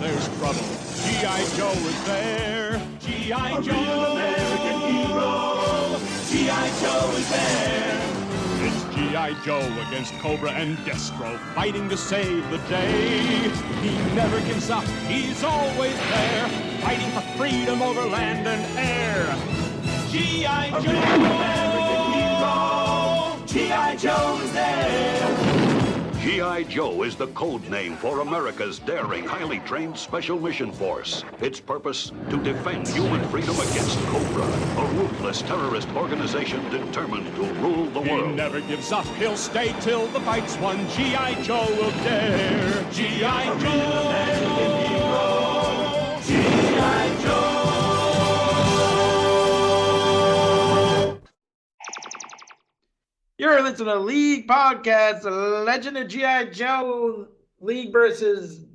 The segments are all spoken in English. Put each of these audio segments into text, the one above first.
there's trouble, GIJoe is there. GIJoe, American hero. GIJoe is there. It's GIJoe against Cobra and Destro, fighting to save the day. He never gives up, he's always there, fighting for freedom over land and air. GIJoe, American hero. GIJoe is there. GIJoe is the code name for America's daring, highly trained Special Mission Force. Its purpose, to defend human freedom against Cobra, a ruthless terrorist organization determined to rule the world. He never gives up, he'll stay till the fight's won. GIJoe will dare. GIJoe, American hero. GIJoe. You're listening to League Podcast, The Legend of GIJoe, League versus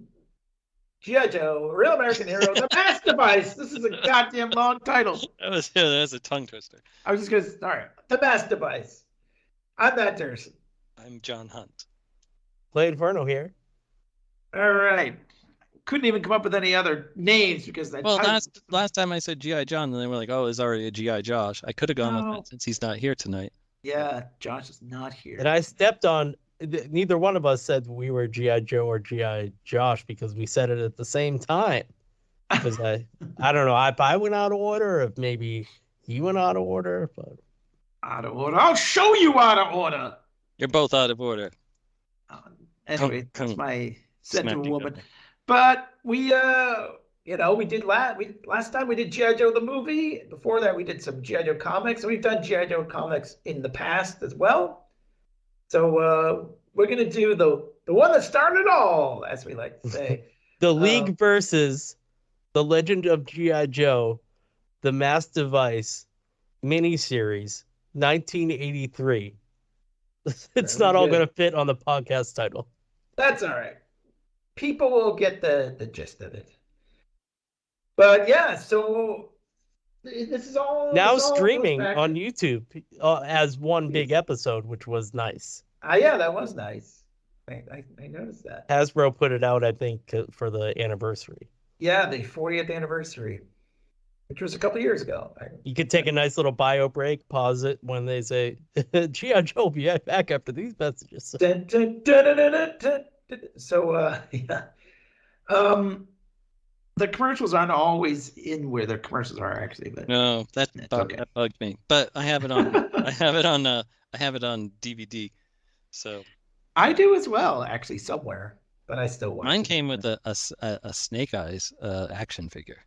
GIJoe, Real American Hero, the MASSDevice. This is a goddamn long title. That was a tongue twister. I was just going to, all right, the MASSDevice. I'm Matt Dursin. I'm John Hunt. Played Ferno here. All right. Couldn't even come up with any other names because last time I said G.I. John, and they were like, "Oh, it's already a G.I. Josh." I could have gone with it since he's not here tonight. Yeah, Josh is not here. And I stepped on. Neither one of us said we were GIJoe or G.I. Josh because we said it at the same time. Because I don't know if I went out of order, or if maybe he went out of order. But out of order. I'll show you out of order. You're both out of order. Anyway, that's my sentiment woman. But we we did last time we did GIJoe the movie. Before that, we did some GIJoe comics, and we've done GIJoe comics in the past as well. So we're gonna do the one that started it all, as we like to say. The League versus the Legend of GIJoe, the MASSDevice miniseries, 1983. It's not all gonna fit on the podcast title. That's all right. People will get the gist of it. But yeah, so this is all now streaming on YouTube as one big episode, which was nice. Yeah, that was nice. I noticed that. Hasbro put it out, I think, for the anniversary. Yeah, the 40th anniversary, which was a couple years ago. You could take a nice little bio break, pause it when they say, GIJoe will be back after these messages. Dun, dun, dun, dun, dun, dun, dun. So, yeah. The commercials aren't always in where the commercials are actually, but no, that bugged me. But I have it on. I have it on DVD. So I do as well, actually, somewhere. But I still watch. Mine came with a Snake Eyes action figure.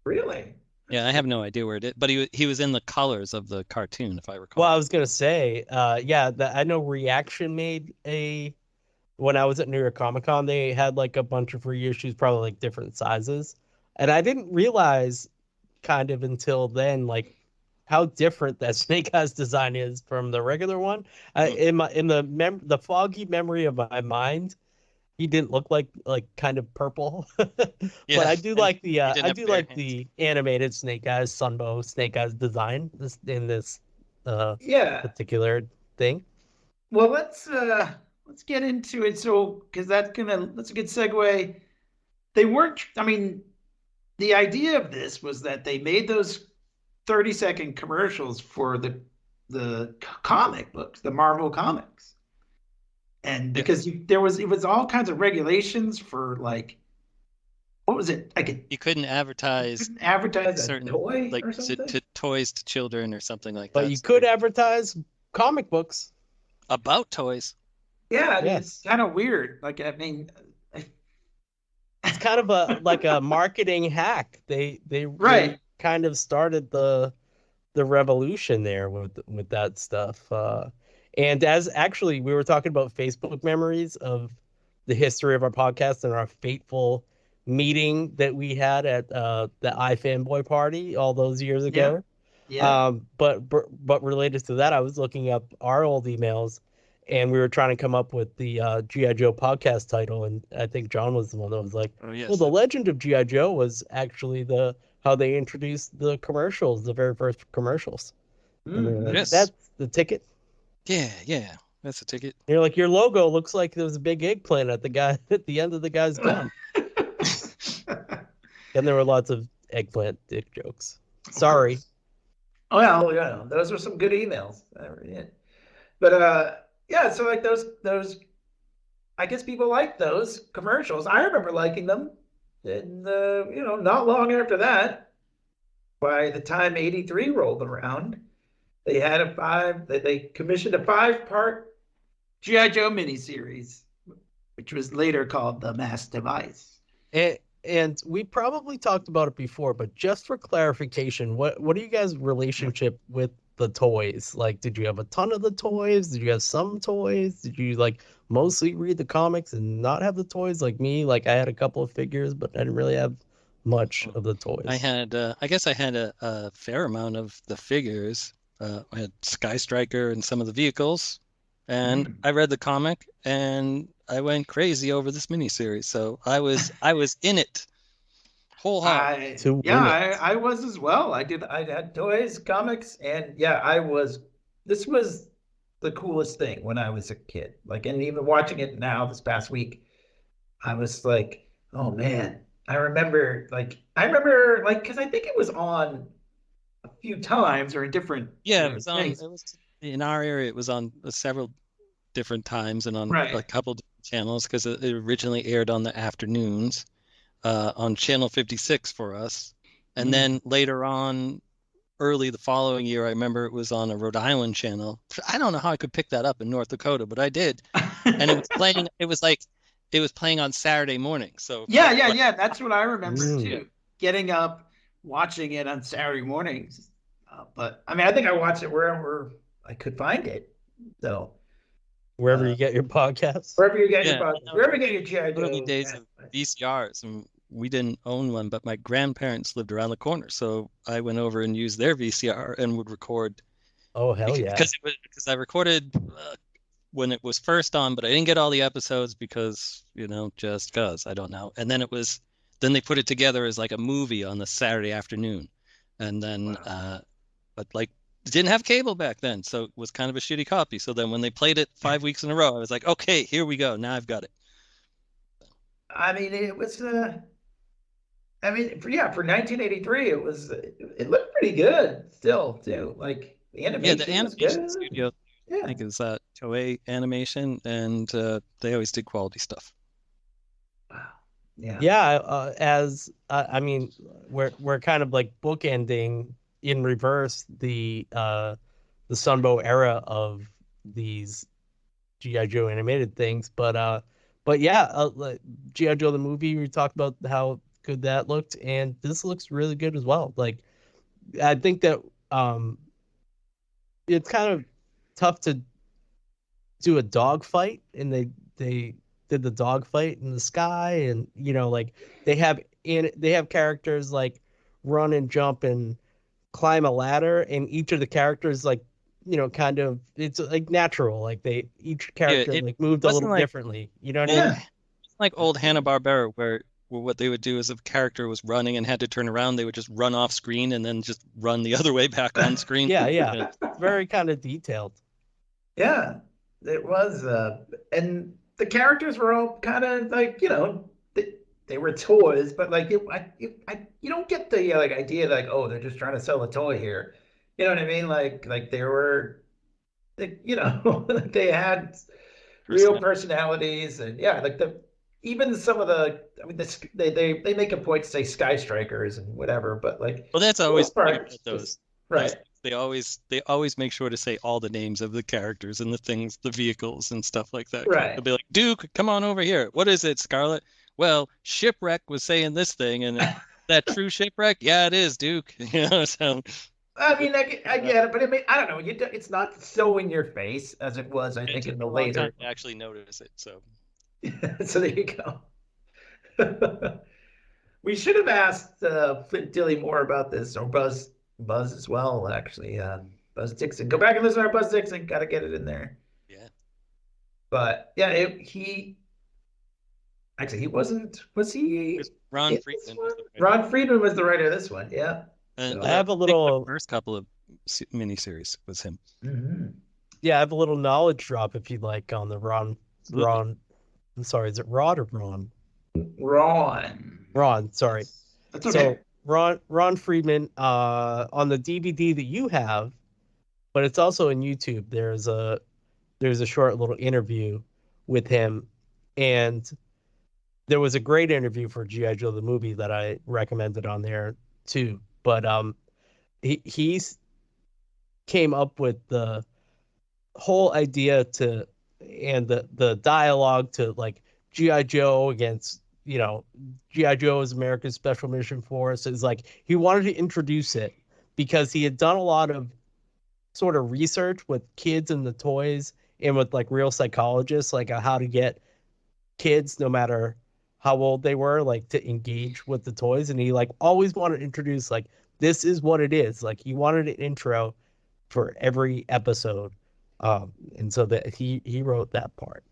Really? Yeah, I have no idea where it is, but he was in the colors of the cartoon, if I recall. Well, I was gonna say, I know Reaction made when I was at New York Comic Con, they had like a bunch of reissues, probably like different sizes. And I didn't realize kind of until then, like how different that Snake Eyes design is from the regular one. In the foggy memory of my mind, he didn't look like kind of purple. Yeah, but I do like the animated Snake Eyes, Sunbow Snake Eyes design in this particular thing. Well, let's get into it. So, because that's a good segue. The idea of this was that they made those 30-second commercials for the comic books, the Marvel comics. And because it was all kinds of regulations for like, what was it? You couldn't advertise certain toy like or something? to toys to children or something like that. But you could advertise comic books about toys. Yeah, it's kind of weird. Like, it's kind of a marketing hack. They kind of started the revolution there with that stuff. And as actually we were talking about Facebook memories of the history of our podcast and our fateful meeting that we had at the iFanboy party all those years ago. Yeah. But related to that, I was looking up our old emails. And we were trying to come up with the GIJoe podcast title, and I think John was the one that was like, well, the Legend of GIJoe was actually how they introduced the commercials, the very first commercials. Yes. That's the ticket. Yeah, that's the ticket. You're like, your logo looks like there was a big eggplant at the end of the guy's gun. And there were lots of eggplant dick jokes. Sorry. Well, yeah, those were some good emails. But yeah, so like those, I guess people like those commercials. I remember liking them, and not long after that, by the time '83 rolled around, they commissioned a 5-part GIJoe miniseries, which was later called the MASSDevice. And we probably talked about it before, but just for clarification, what are you guys' relationship with the toys? Like, did you have a ton of the toys? Did you have some toys? Did you like mostly read the comics and not have the toys like me? Like, I had a couple of figures, but I didn't really have much of the toys. I guess I had a fair amount of the figures. I had Sky Striker and some of the vehicles, and I read the comic, and I went crazy over this miniseries. So I was in it whole heart. I was as well. I had toys, comics, and this was the coolest thing when I was a kid. Like, and even watching it now this past week, I was like, oh man. I remember because I think it was on a few times or in different it was in our area. It was on several different times and on a couple different channels, because it originally aired on the afternoons on channel 56 for us, and then later on, early the following year, I remember it was on a Rhode Island channel. I don't know how I could pick that up in North Dakota, but I did, and it was playing. It was playing on Saturday morning. So yeah. That's what I remember too. Getting up, watching it on Saturday mornings. But I mean, I think I watched it wherever I could find it. So wherever you get your podcasts, wherever you get your podcasts, wherever you get your GIJoe. Early days of VCRs, and we didn't own one, but my grandparents lived around the corner, so I went over and used their VCR and would record. Oh hell yeah! Because I recorded when it was first on, but I didn't get all the episodes because just because I don't know. And then then they put it together as like a movie on the Saturday afternoon, and then but like didn't have cable back then, so it was kind of a shitty copy. So then when they played it 5 weeks in a row, I was like, okay, here we go. Now I've got it. I mean, it was for 1983, it looked pretty good still too. Like the animation, the animation was good. studio, I think it was Toei Animation, and they always did quality stuff. Wow. Yeah. Yeah. I mean, we're kind of like bookending in reverse the Sunbow era of these GIJoe animated things, but yeah, GIJoe the movie, we talked about how good that looked, and this looks really good as well. Like, I think that it's kind of tough to do a dog fight, and they did the dog fight in the sky, and like they have characters like run and jump and climb a ladder, and each of the characters like kind of, it's like natural, like each character like moved a little differently, you know what I mean? It's like old Hanna-Barbera where what they would do is if a character was running and had to turn around, they would just run off screen and then just run the other way back on screen. yeah. Very kind of detailed. Yeah, it was, and the characters were all kind of like, they were toys, but like you don't get the like idea that, like, oh, they're just trying to sell a toy here. You know what I mean? Like they were, they had real personalities, and like even some of the, I mean, they make a point to say Sky Strikers and whatever, but like, well, that's always part those, right? They always make sure to say all the names of the characters and the things, the vehicles and stuff like that. Right. They'll be like, Duke, come on over here. What is it, Scarlet? Well, Shipwreck was saying this thing, and that true Shipwreck? Yeah, it is, Duke. So. I mean, I get it, but I don't know. It's not so in your face as it was, I think, in the later. I actually notice it, so. So there you go. We should have asked Flint Dilly more about this, or Buzz as well, actually. Buzz Dixon. Go back and listen to our Buzz Dixon. Got to get it in there. Yeah. But yeah, he wasn't. Was he? Ron Friedman. Ron Friedman was the writer of this one. Yeah. And I have a little. The first couple of miniseries was him. Mm-hmm. Yeah, I have a little knowledge drop if you'd like on the Ron. I'm sorry, is it Rod or Ron? Ron. Sorry. That's okay. So Ron Friedman, on the DVD that you have, but it's also on YouTube. There's a short little interview with him, and there was a great interview for GIJoe the movie that I recommended on there too. But he's came up with the whole idea to, and the dialogue to, like, GIJoe against, GIJoe is America's Special Mission Force. Is like, he wanted to introduce it because he had done a lot of sort of research with kids and the toys, and with like real psychologists, like how to get kids, no matter how old they were, like to engage with the toys. And he like always wanted to introduce, like, this is what it is. Like, he wanted an intro for every episode. And so that he wrote that part.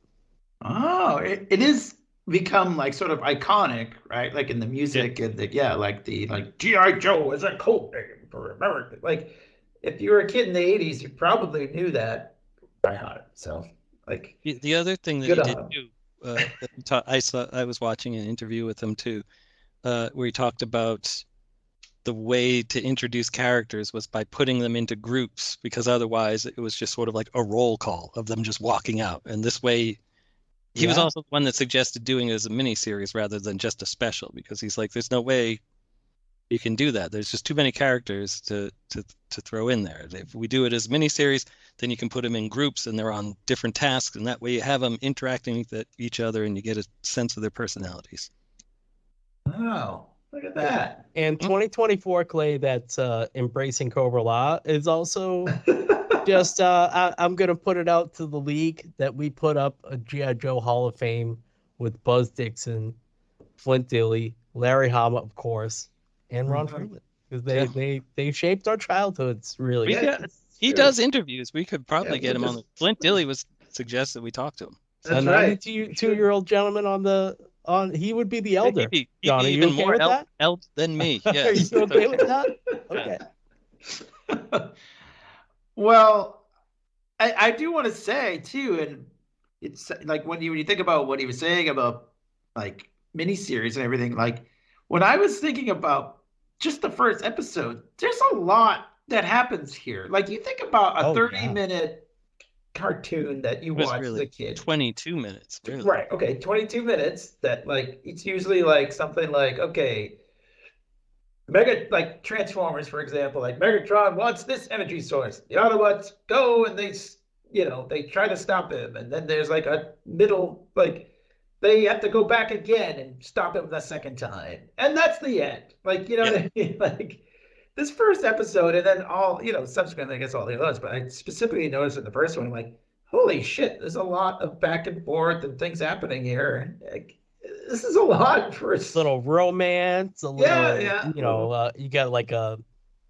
Oh, it is become like sort of iconic, right? Like in the music and like G.I. Joe is a code name for America. Like, if you were a kid in the 80s, you probably knew that by heart. So, like, the other thing that he did too, I was watching an interview with him too, where he talked about the way to introduce characters was by putting them into groups, because otherwise it was just sort of like a roll call of them just walking out. And this way, he was also the one that suggested doing it as a miniseries rather than just a special, because he's like, there's no way you can do that. There's just too many characters to throw in there. If we do it as a miniseries, then you can put them in groups and they're on different tasks, and that way you have them interacting with each other and you get a sense of their personalities. Oh, look at that. And 2024, Clay, that's embracing Cobra Law is also just, I'm going to put it out to the league that we put up a GIJoe Hall of Fame with Buzz Dixon, Flint Dille, Larry Hama, of course, and Ron Freeman, because they shaped our childhoods, really. He does interviews. We could probably get him on. Flint Dille was suggested we talk to him. A 92-year-old gentleman on he would be the elder. He'd be John, are you even okay more with that? elder than me. Yes. Are you okay with that? Okay. Well, I do want to say too, and it's like when you think about what he was saying about like miniseries and everything, like when I was thinking about just the first episode, there's a lot that happens here. Like, you think about a 30-minute cartoon that you watch as a kid. 22 minutes. Really. Right. Okay. 22 minutes that, like, it's usually like something like, okay, like Transformers, for example, like Megatron wants this energy source. The Autobots go and they try to stop him. And then there's like a middle, like, they have to go back again and stop him the second time. And that's the end. Like, what I mean? Like, this first episode, and then all, subsequently, I guess all the others, but I specifically noticed in the first one, I'm like, holy shit, there's a lot of back and forth and things happening here. Like, this is a lot for a little romance, a little, you got like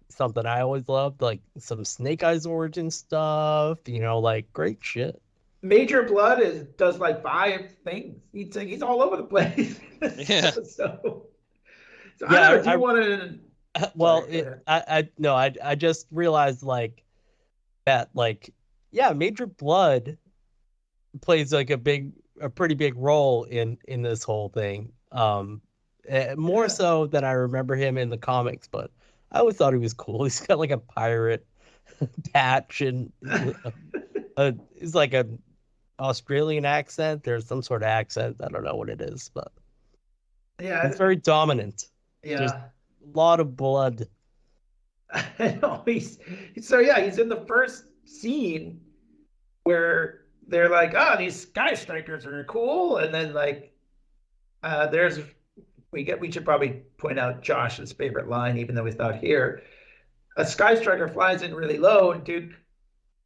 something I always loved, like some Snake Eyes origin stuff, like great shit. Major Blood does like 5 things. He's all over the place. Yeah. so I don't know, do you want to... Well, I just realized like that, like, Major Blood plays like a pretty big role in this whole thing. More so than I remember him in the comics, but I always thought he was cool. He's got like a pirate patch and it's like a Australian accent. There's some sort of accent. I don't know what it is, but it's very dominant. Yeah. There's a lot of blood. I know. He's in the first scene where they're like, oh, these sky strikers are cool, and then like we should probably point out Josh's favorite line, even though he's not here. A sky striker flies in really low, and dude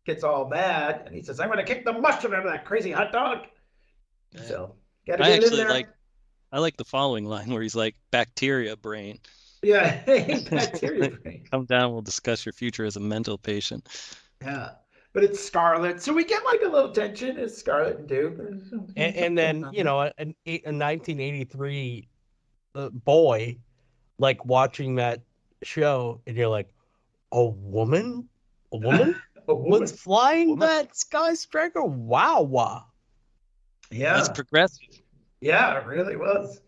gets all mad, and he says, I'm gonna kick the mustard out of that crazy hot dog. Yeah. So gotta get in there. I like the following line where he's like, bacteria brain. Yeah, bacteria brain. Come down, we'll discuss your future as a mental patient. Yeah. But it's Scarlet, so we get like a little tension. It's Scarlet and Duke, and then a 1983 boy like watching that show, and you're like, a woman was flying that sky striker. Wow. Yeah, that's progressive. Yeah, it really was.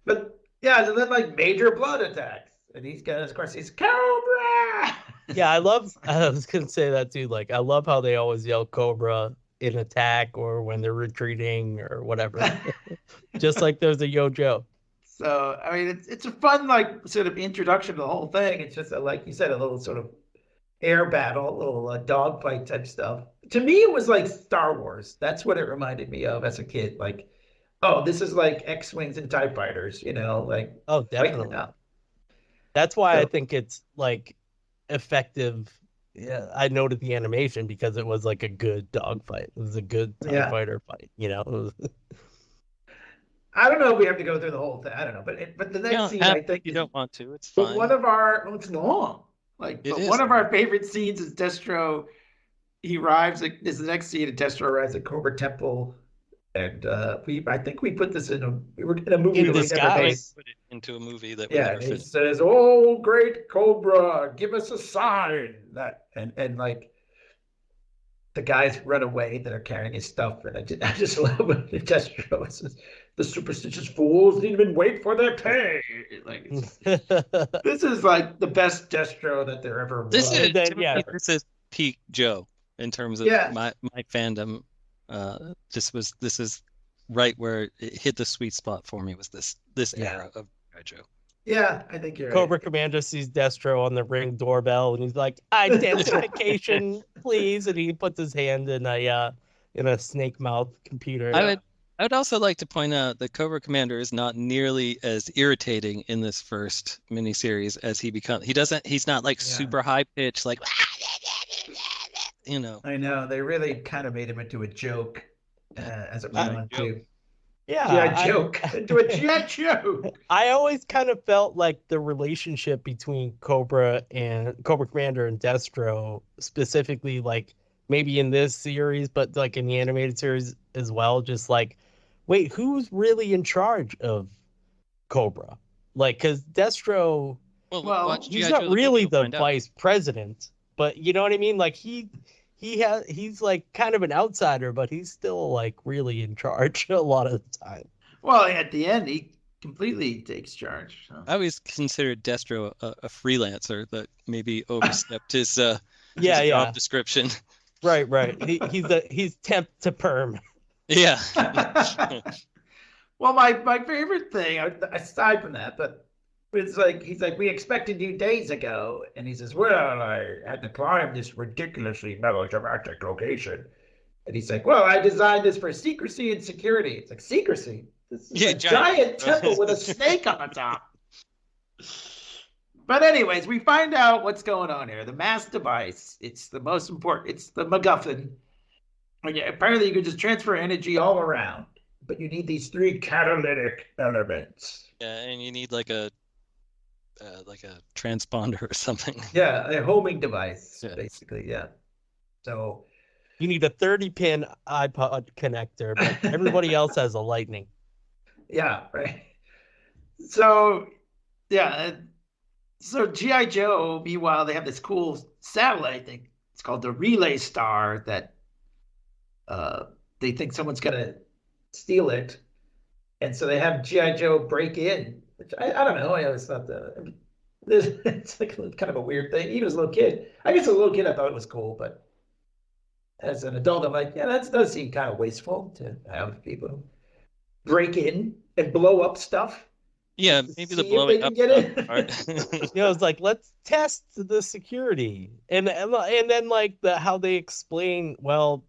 But Yeah, and then like major blood attacks, and he's got, of course, he's Cobra. Yeah, I was gonna say that too. Like, I love how they always yell Cobra in attack or when they're retreating or whatever. Just like there's a Yo-Jo. So I mean, it's a fun like sort of introduction to the whole thing. It's just like you said, a little sort of air battle, a little dogfight type stuff. To me, it was like Star Wars. That's what it reminded me of as a kid. Like, oh, this is like X-wings and TIE fighters, like Oh, definitely. That's why I think it's like effective. Yeah, I noted the animation because it was like a good dogfight. It was a good TIE fighter fight. I don't know if we have to go through the whole thing. I don't know, but the next scene, I think you don't want to. It's fine. But it's long. One of our favorite scenes is Destro. He arrives. This is the next scene. And Destro arrives at Cobra Temple, and I think we put this we were in a movie in disguise. Put it into a movie that he says, "Oh, great Cobra, give us a sign." And like the guys run away that are carrying his stuff, and I just love when Destro says, "The superstitious fools didn't even wait for their pay." Like, this is like the best Destro that there ever was. This is peak Joe in terms of my fandom. This is right where it hit the sweet spot for me. Was this era of GIJoe? Yeah, I think you're Cobra right. Commander sees Destro on the Ring doorbell, and he's like, "Identification, please!" And he puts his hand in a snake mouth computer. I would also like to point out that Cobra Commander is not nearly as irritating in this first miniseries as he becomes. He's not like super high pitched, like I know they really kind of made him into a joke as it went on too. Yeah, into a GIJoe. I always kind of felt like the relationship between Cobra Commander and Destro, specifically, like maybe in this series, but like in the animated series as well, just like, wait, who's really in charge of Cobra? Like, because Destro, he's not really the vice president, but you know what I mean? Like he's like kind of an outsider, but he's still like really in charge a lot of the time. Well, at the end, he completely takes charge. So. I always considered Destro a freelancer that maybe overstepped his job description. Right. He's temp to perm. Yeah. Well, my favorite thing, aside from that, but it's like he's like, we expected you days ago, and he says, "Well, I had to climb this ridiculously melodramatic location," and he's like, "Well, I designed this for secrecy and security." It's like, secrecy? This is a giant temple with a snake on the top. But anyways, we find out what's going on here. The MASSDevice. It's the most important. It's the MacGuffin. Apparently, you can just transfer energy all around, but you need these 3 catalytic elements. Yeah, and you need like a transponder or something. Yeah, a homing device, basically. Yeah. So you need a 30-pin iPod connector, but everybody else has a lightning. Yeah, right. So so GIJoe, meanwhile, they have this cool satellite thing. It's called the Relay Star that they think someone's gonna steal it, and so they have GIJoe break in. Which I don't know. I always thought it's like kind of a weird thing. Even as a little kid, I guess as a little kid I thought it was cool, but as an adult, I'm like, yeah, that does seem kind of wasteful to have people break in and blow up stuff. Yeah, maybe the blowing up part. It's like, let's test the security, and then like how they explain, well,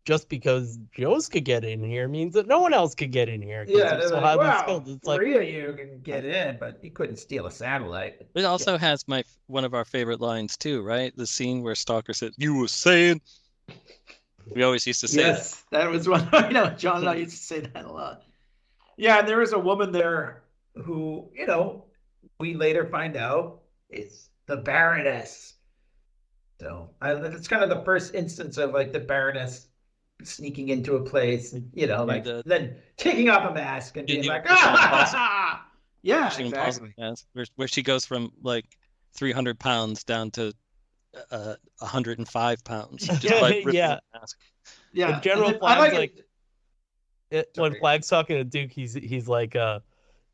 just because Joe's could get in here means that no one else could get in here. Yeah, they're like, wow, 3 of you can get in, but you couldn't steal a satellite. It also has one of our favorite lines too, right? The scene where Stalker says, "You were saying." We always used to say that was one. John and I used to say that a lot. Yeah, and there was a woman there who, we later find out is the Baroness. So it's kind of the first instance of like the Baroness sneaking into a place, then taking off a mask and being like, ah! Yeah, exactly. Where she goes from like 300 pounds down to 105 pounds. Just by ripping the mask. Yeah. General Flag's when Flag's talking to Duke, he's like,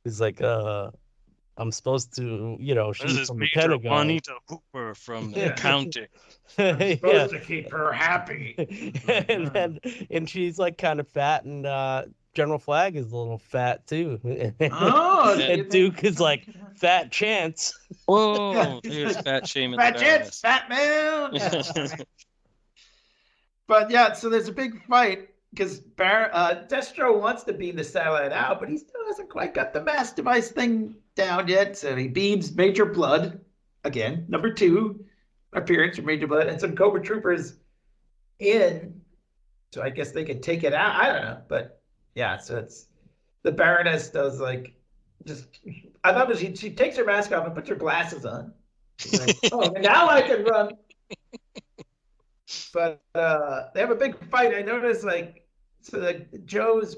He's like, I'm supposed to, shoot from the Major Pentagon. Juanita Hooper from accounting. I'm supposed to keep her happy. and she's like kind of fat, and General Flag is a little fat too. And Duke is like fat chance. Whoa, here's fat shaming. Fat chance, fat man. But yeah, so there's a big fight because Destro wants to beam the satellite out, but he still hasn't quite got the MASSDevice thing down yet. So he beams Major Blood again, number 2 appearance from Major Blood, and some Cobra troopers in. So I guess they could take it out. I don't know, but yeah. So it's the Baroness does like just. I thought she takes her mask off and puts her glasses on. Like, oh, now I can run. But they have a big fight. I noticed Joe's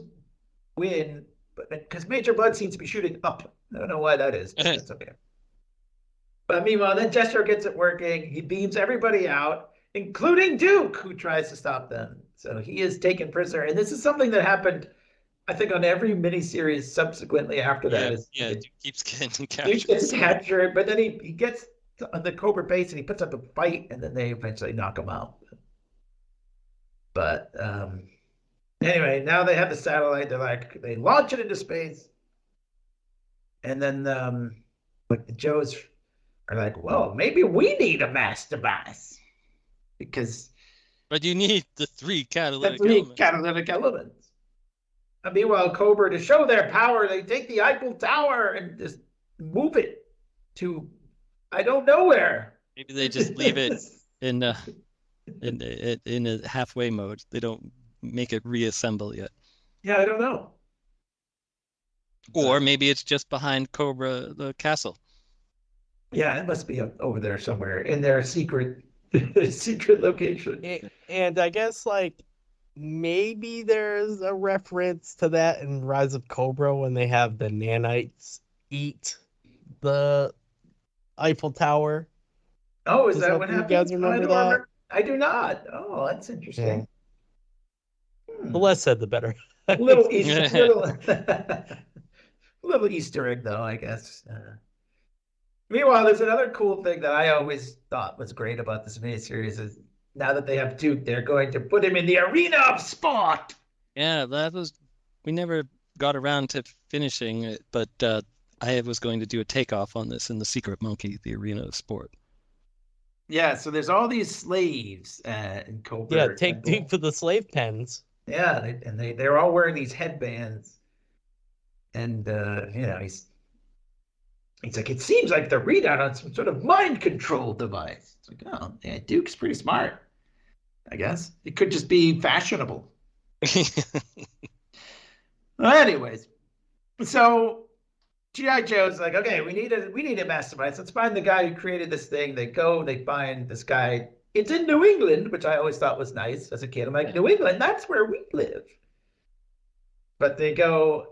win, but because Major Blood seems to be shooting up. I don't know why that is. But that's okay. But meanwhile, then Destro gets it working. He beams everybody out, including Duke, who tries to stop them. So he is taken prisoner. And this is something that happened, I think, on every miniseries subsequently after that. Duke keeps getting captured. Duke gets captured, but then he gets on the Cobra base and he puts up a fight, and then they eventually knock him out. But anyway, now they have the satellite. They launch it into space, and then the Joes are like, well, maybe we need a MASSDevice because. But you need the 3 catalytic elements. And meanwhile, Cobra, to show their power, they take the Eiffel Tower and just move it to I don't know where. Maybe they just leave it in a halfway mode. They don't make it reassemble yet. Yeah, I don't know. Or maybe it's just behind Cobra, the castle. Yeah, it must be over there somewhere in their secret location. And I guess maybe there's a reference to that in Rise of Cobra when they have the nanites eat the Eiffel Tower. Oh, is that what happened? You guys remember that? I do not. Oh, that's interesting. Yeah. The less said, the better. little Easter egg, though, I guess. Meanwhile, there's another cool thing that I always thought was great about this miniseries is now that they have Duke, they're going to put him in the arena of sport. Yeah, we never got around to finishing it, but I was going to do a takeoff on this in the Secret Monkey, the arena of sport. Yeah, so there's all these slaves in Cobra. Yeah, take Duke to the slave pens. Yeah, they're all wearing these headbands, and he's like, it seems like the readout on some sort of mind control device. It's like, oh, yeah, Duke's pretty smart. I guess it could just be fashionable. Well, anyways, so GIJoe's like, okay, we need a MASSDevice. Let's find the guy who created this thing. They find this guy. It's in New England, which I always thought was nice as a kid. I'm like, New England, that's where we live. But they go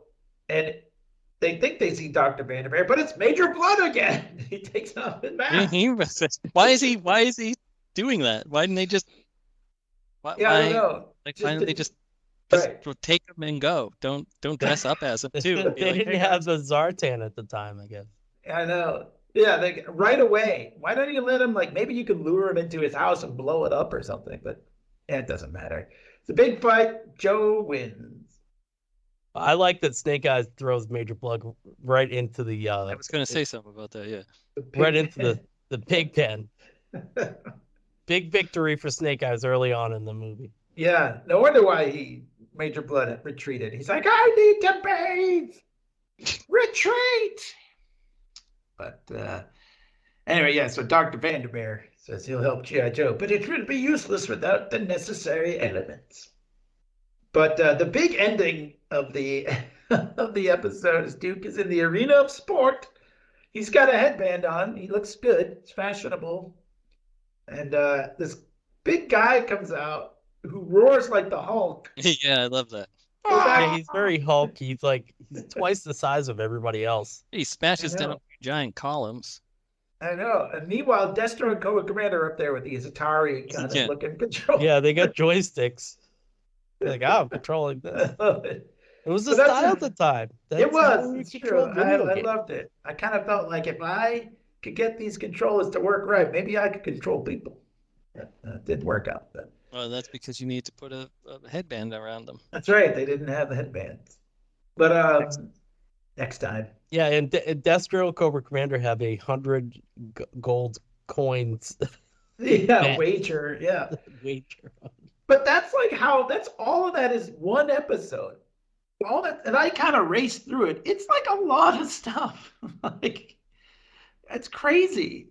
and they think they see Dr. Vandermeer, but it's Major Blood again. He takes off his mask. Why is he doing that? Why didn't they just? I don't know. Why don't they just take him and go? Don't dress up as him too. They didn't have the Zartan at the time, I guess. I know. Yeah, right away. Why don't you let him, maybe you could lure him into his house and blow it up or something, but it doesn't matter. It's a big fight. Joe wins. I like that Snake Eyes throws Major Blood right into the... I was going to say something about that, yeah. Right into the pig pen. Big victory for Snake Eyes early on in the movie. Yeah, no wonder why Major Blood retreated. He's like, I need to bathe! Retreat! But anyway, yeah, so Dr. Vandermeer says he'll help GIJoe, but it would be useless without the necessary elements. But the big ending of the episode is Duke is in the arena of sport. He's got a headband on. He looks good. It's fashionable. And this big guy comes out who roars like the Hulk. Yeah, I love that. Yeah, he's very Hulk. He's twice the size of everybody else. He smashes down giant columns. I know. And meanwhile, Destro and Cobra Commander are up there with these Atari kind of looking controls. Yeah, they got joysticks. They're like, I'm controlling this. It was the style at the time. It was. It's true. I loved it. I kind of felt like if I could get these controllers to work right, maybe I could control people. It didn't work out. But... Well, that's because you need to put a headband around them. That's right. They didn't have the headbands. But next time. Yeah, and Destro, Cobra Commander have 100 gold coins. Yeah, wager. Yeah. Wager. But that's all of that is one episode. All that, and I kind of raced through it. It's like a lot of stuff. Like, it's crazy.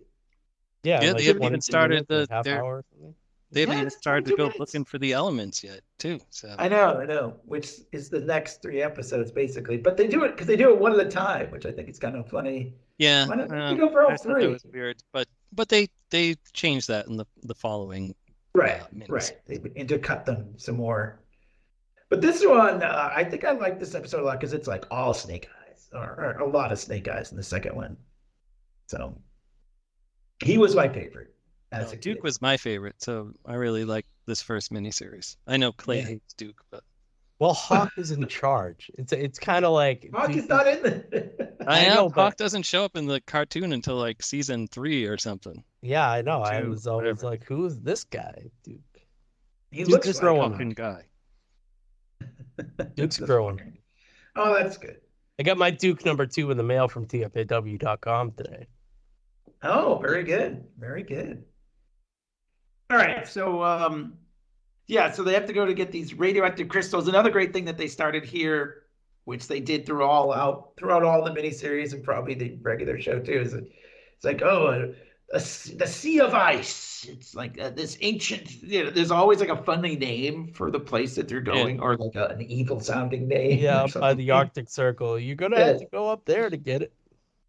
Yeah, they like haven't even started half hour or something. They haven't even started to go looking for the elements yet, too. So I know, which is the next 3 episodes basically. But they do it because they do it one at a time, which I think is kind of funny. Yeah, why don't you go for all 3? It was weird, but they changed that in the following. Right. They intercut them some more. But this one, I think I like this episode a lot because it's like all Snake Eyes, or a lot of Snake Eyes in the second one. So he was my favorite. Duke was my favorite, so I really like this first miniseries. I know Clay hates Duke, but Hawk is in charge. It's kind of like Hawk is not in the. I know Hawk doesn't show up in the cartoon until like season 3 or something. Yeah, I know. I was always like, "Who is this guy, Duke?" He looks like a fucking guy. Duke's growing. Oh, that's good. I got my Duke number 2 in the mail from tfaw.com today. Oh, very good. Very good. All right. So, so they have to go to get these radioactive crystals. Another great thing that they started here, which they did throughout all the miniseries and probably the regular show too, is it's like, the Sea of Ice. It's like this ancient, there's always like a funny name for the place that they're going, or like an evil sounding name. Yeah, by the Arctic Circle. You're going to have to go up there to get it.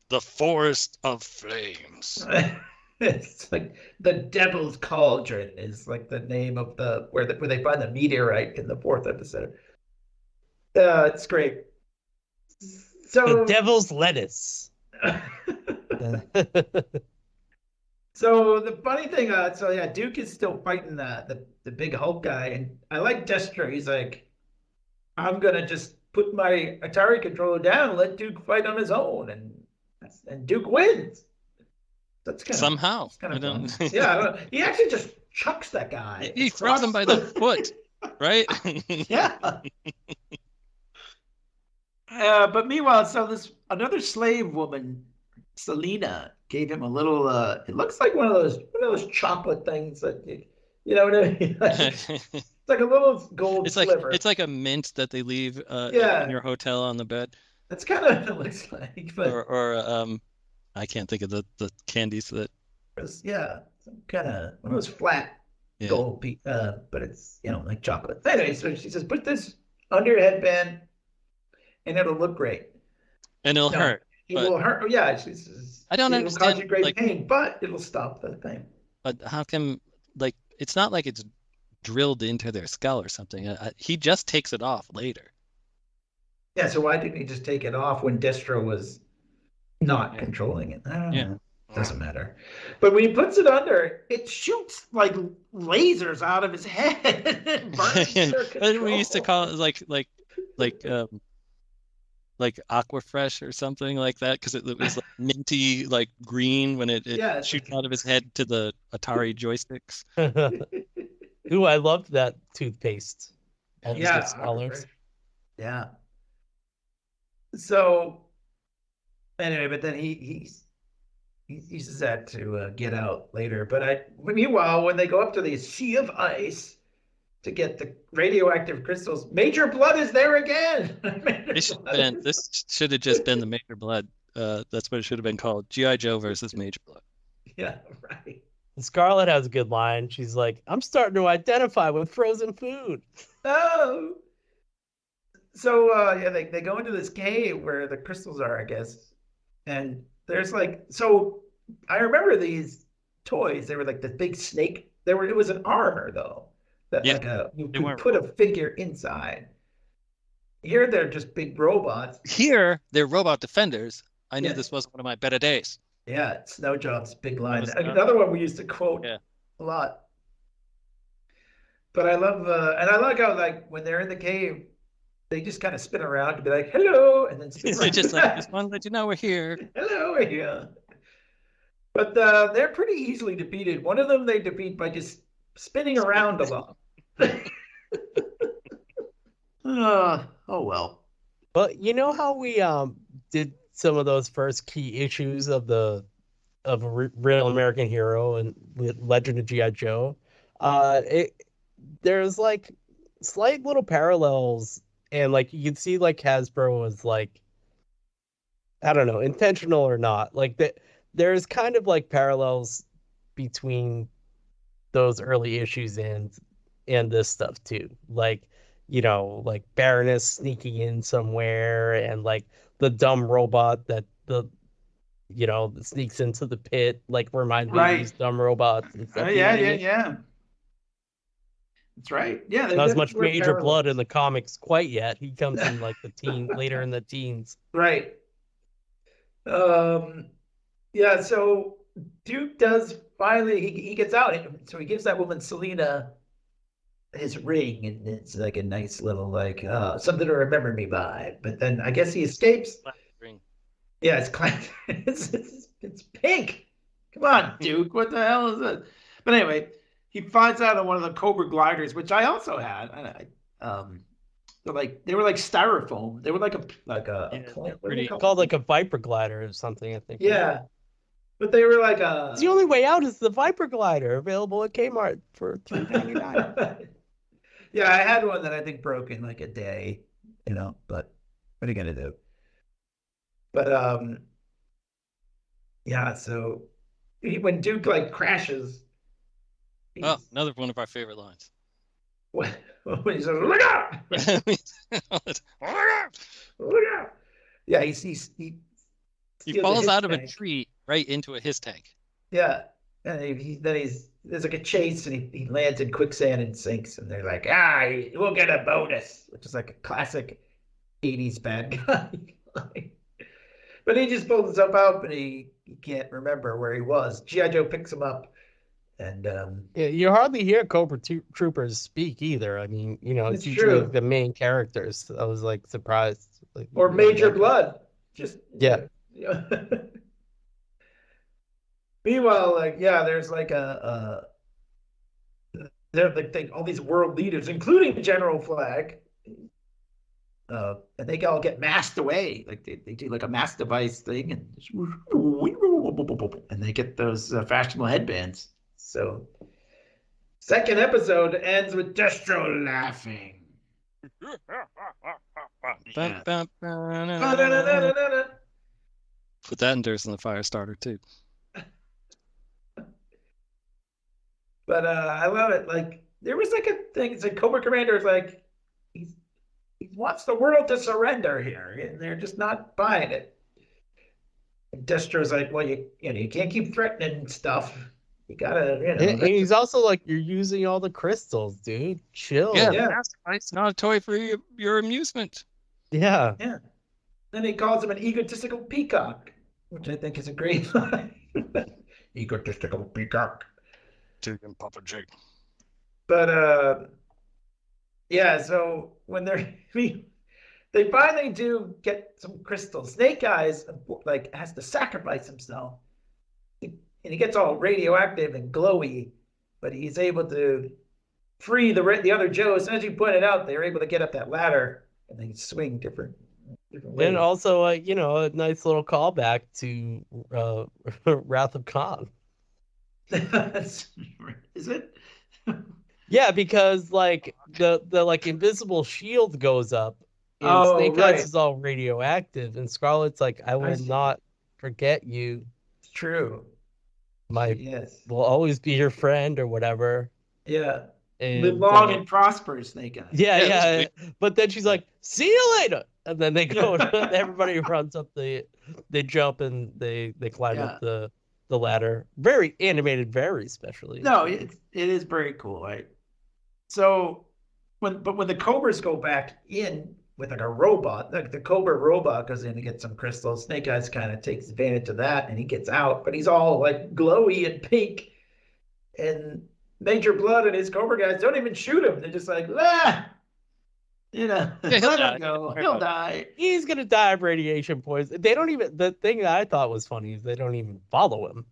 The Forest of Flames. It's like the Devil's Cauldron is like the name of where they find the meteorite in the 4th episode. It's great. So the Devil's Lettuce. So the funny thing, Duke is still fighting the big Hulk guy, and I like Destro. He's like, I'm gonna just put my Atari controller down and let Duke fight on his own, and Duke wins. That's kind of somehow. I don't. Yeah, he actually just chucks that guy. He throws him by the foot, right? Yeah. But meanwhile, so another slave woman, Selena, gave him a little. It looks like one of those chocolate things that you know what I mean. It's like a little gold sliver. It's like a mint that they leave in your hotel on the bed. That's kind of what it looks like. But or I can't think of the candies that. Yeah, some kind of one of those flat gold, but it's like chocolate. Anyway, so she says, put this under your headband, and it'll look great. And it'll hurt. It will hurt. Yeah, she says, I don't understand. It'll cause you great pain, but it'll stop the thing. But how come? Like, it's not like it's drilled into their skull or something. He just takes it off later. Yeah. So why didn't he just take it off when Destro was not controlling it? I don't know. Doesn't matter. But when he puts it under, it shoots like lasers out of his head. We used to call it like Aquafresh or something like that, because it was like minty, like green when it shoots out of his head to the Atari joysticks. Ooh, I loved that toothpaste. Colors. Yeah. So anyway, but then he uses that to get out later. But meanwhile, when they go up to the Sea of Ice to get the radioactive crystals, Major Blood is there again. This should have just been the Major Blood. That's what it should have been called. GIJoe versus Major Blood. Yeah, right. And Scarlet has a good line. She's like, I'm starting to identify with frozen food. Oh. So they go into this cave where the crystals are, I guess. And there's I remember these toys. They were like the big snake. It was an armor though. That you could put a figure inside. Here they're just big robots. Here they're robot defenders. I knew this wasn't one of my better days. Yeah, Snowjob's big line. Another one we used to quote a lot. But I love and I like how when they're in the cave, they just kind of spin around to be like, hello, and then spin around. Just want to let you know we're here. Hello, we're here. But they're pretty easily defeated. One of them they defeat by just spinning around a lot. Oh well. But you know how we did some of those first key issues of a real American hero and Legend of GIJoe? There's like slight little parallels, and like you can see like Hasbro was like, I don't know, intentional or not, like that. There's kind of like parallels between those early issues and this stuff too. Like, you know, like Baroness sneaking in somewhere, and like the dumb robot that sneaks into the pit, like remind me of these dumb robots. Yeah. That's right. Yeah, not as much Major Blood in the comics quite yet. He comes in like later in the teens. Right. Yeah, so Duke does finally, he gets out. So he gives that woman Selena his ring, and it's like a nice little like something to remember me by. But then I guess he escapes. Ring. Yeah, it's pink. Come on, Duke. What the hell is it? But anyway, he finds out on one of the Cobra gliders, which I also had. They were like styrofoam. They were like called like a Viper glider or something, I think. Yeah. But they were like the only way out is the Viper glider, available at Kmart for $3.99. Yeah, I had one that I think broke in like a day, but what are you gonna do? But yeah, so when Duke like crashes. Oh, another one of our favorite lines. When he says, "Look out!" Look out! Yeah, he falls out of a tree right into a his tank. Yeah, and there's like a chase, and he lands in quicksand and sinks, and they're like, we'll get a bonus, which is like a classic 80s bad guy. But he just pulls himself up, and he can't remember where he was. GIJoe picks him up, and yeah, you hardly hear Cobra Troopers speak either. I mean, it's usually like the main characters. I was like surprised. Like, or Major Blood, just yeah. Meanwhile, there's like they're like all these world leaders, including General Flag, and they all get masked away. Like they do like a MASSDevice thing, and they get those fashionable headbands. So, second episode ends with Destro laughing. Put that in Dursin the Firestarter too. But I love it. Like there was like a thing. It's like Cobra Commander is like he wants the world to surrender here, and they're just not buying it. And Destro's like, well, you can't keep threatening stuff. You gotta, And he's also like, you're using all the crystals, dude. Chill. Yeah. It's not a toy for your amusement. Yeah. Yeah. Then he calls him an egotistical peacock, which I think is a great line. Egotistical peacock. Chicken Papa Jake. But yeah, so when they finally do get some crystals, Snake Eyes like has to sacrifice himself, and he gets all radioactive and glowy, but he's able to free the other Joes. As you pointed out, they're able to get up that ladder and they swing different ways. And also, a nice little callback to Wrath of Khan. Is it? Yeah, because like the like invisible shield goes up, and Snake Eyes is all radioactive, and Scarlet's like, I will not forget you. It's true. Will always be your friend or whatever. Yeah. And live long and prosper, Snake Eyes. Yeah. But then she's like, see you later. And then they go, everybody runs up they jump and they climb up the ladder. Very animated, very specially. No, it is very cool, right? So when the Cobras go back in with like a robot, like the Cobra robot goes in to get some crystals, Snake Eyes kind of takes advantage of that and he gets out, but he's all like glowy and pink. And Major Blood and his Cobra guys don't even shoot him. They're just like, ah! Yeah, he'll let die. him go. He'll die. He's gonna die of radiation poison. They don't even. The thing that I thought was funny is they don't even follow him.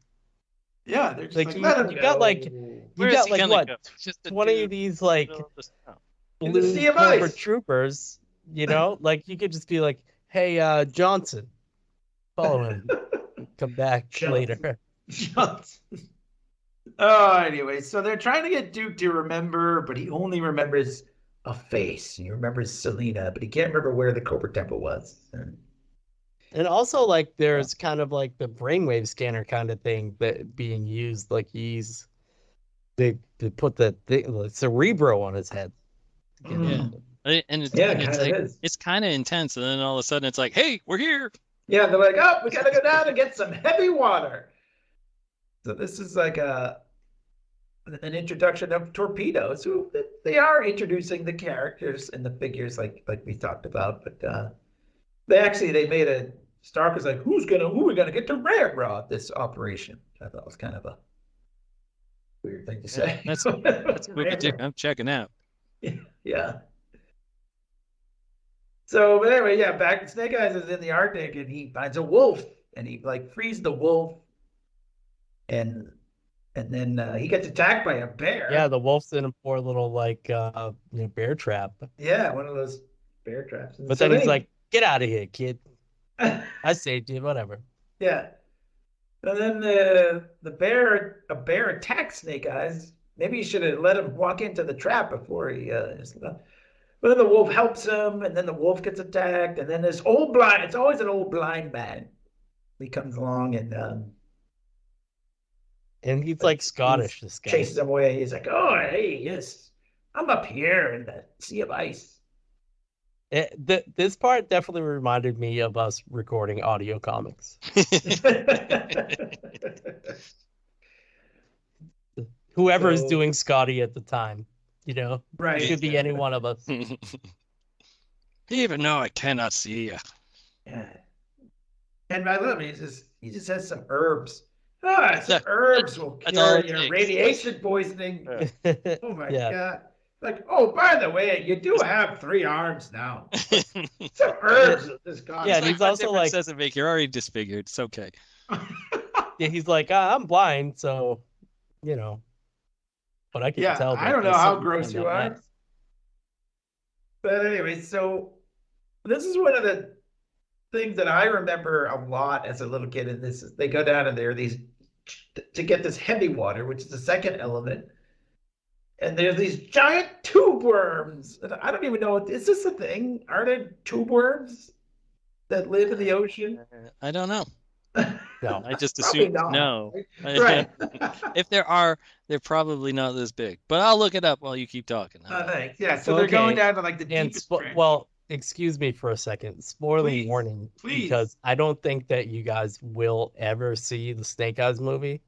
Yeah, they're just like, you, let him you go. got like Where you is got he like gonna what go? It's just a 20 dude of these in the like middle of the snow. In the blue Sea of Cobra Ice. troopers. You know, like you could just be like, "Hey, Johnson, follow him. Come back later." Johnson. Oh, anyway, so they're trying to get Duke to remember, but he only remembers a face. He remembers Selena, but he can't remember where the Cobra Temple was. And also, like, there's kind of like the brainwave scanner kind of thing that being used. Like, they put the Cerebro on his head. Yeah, and it's kind of intense, and then all of a sudden it's like, hey, we're here. Yeah, they're like, oh, we gotta go down and get some heavy water. So this is like an introduction of torpedoes. Who they are introducing the characters and the figures like we talked about, but they made a Stark was like, who are we gonna get to railroad this operation? I thought was kind of a weird thing to say. That's Movie Dick. I'm checking out. Yeah. So, but anyway, yeah, back Snake Eyes is in the Arctic and he finds a wolf and he like frees the wolf and then he gets attacked by a bear. Yeah, the wolf's in a poor little like bear trap. Yeah, one of those bear traps. But so then he's like, "Get out of here, kid! I saved you. Whatever." Yeah. And then a bear attacks Snake Eyes. Maybe he should have let him walk into the trap before he. But then the wolf helps him, and then the wolf gets attacked, and then this old blind. It's always an old blind man. He comes along and he's like Scottish. This guy chases him away. He's like, "Oh, hey, yes, I'm up here in the Sea of Ice." This part definitely reminded me of us recording audio comics. Whoever's doing Scotty at the time, right? It could be any one of us. Even though I cannot see you. Yeah. And I love it. He just has some herbs. Some herbs will cure your radiation poisoning. Oh my God. Like, oh, by the way, you do have 3 arms now. Some herbs just gone. Yeah, and he's also like, doesn't make you're already disfigured. It's okay. Yeah, he's like, I'm blind, so but I can tell. I don't know how gross you are. Nice. But anyway, so this is one of the things that I remember a lot as a little kid. And this is, they go down and there to get this heavy water, which is the second element. And there's these giant tube worms. And I don't even know, is this a thing? Are there tube worms that live in the ocean? I don't know. No, I just assume no. Right. If there are, they're probably not this big. But I'll look it up while you keep talking. Thanks. Yeah, so they're going down to like the deepest. Well, excuse me for a second. Spoiler warning, please. Because I don't think that you guys will ever see the Snake Eyes movie.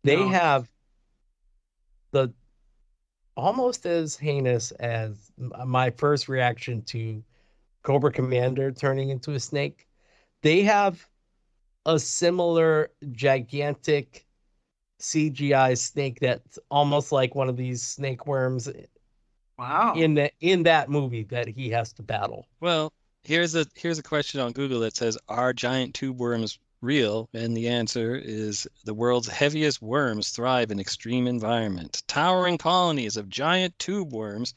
They have the almost as heinous as my first reaction to Cobra Commander turning into a snake. They have a similar gigantic CGI snake that's almost like one of these snake worms. Wow. In that movie that he has to battle. Well, here's a question on Google that says, are giant tube worms real? And the answer is the world's heaviest worms thrive in extreme environment. Towering colonies of giant tube worms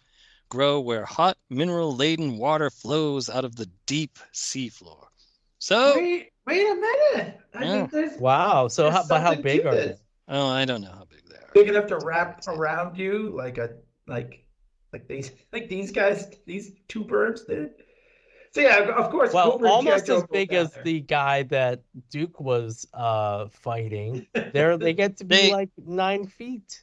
grow where hot mineral-laden water flows out of the deep seafloor. So wait a minute. I think wow. So how big are they? Oh, I don't know how big they are. Big enough to wrap around you like these guys, these two birds did. So yeah, of course. Well, Cobra almost as big as the guy that Duke was fighting. They get to be like 9 feet.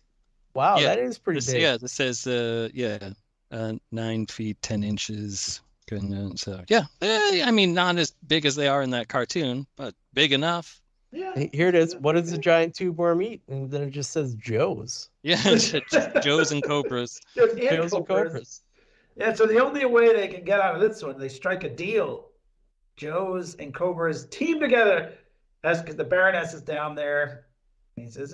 Wow, that is pretty big. Yeah, this says 9 feet 10 inches. So yeah, I mean, not as big as they are in that cartoon, but big enough. Yeah. Here it is. What does the giant tube worm eat? And then it just says Joe's. Yeah, Joe's and Cobras. Joe's and Cobras. Yeah, so the only way they can get out of this one, they strike a deal. Joe's and Cobras team together. That's because the Baroness is down there. He says,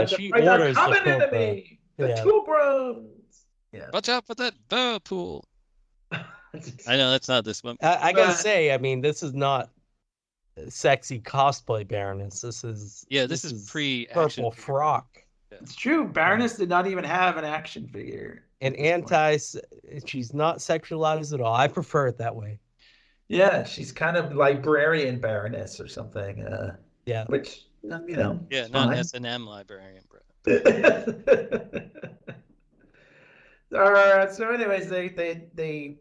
she orders coming into me. The tube worms. Yeah. Watch out for that whirlpool. I know that's not this one. I gotta say, I mean, this is not sexy cosplay Baroness. This is this is purple frock. Yeah. It's true. Baroness did not even have an action figure. And she's not sexualized at all. I prefer it that way. Yeah, she's kind of librarian Baroness or something. Yeah. Which, you know. Yeah, not S&M librarian, bro. So anyways, they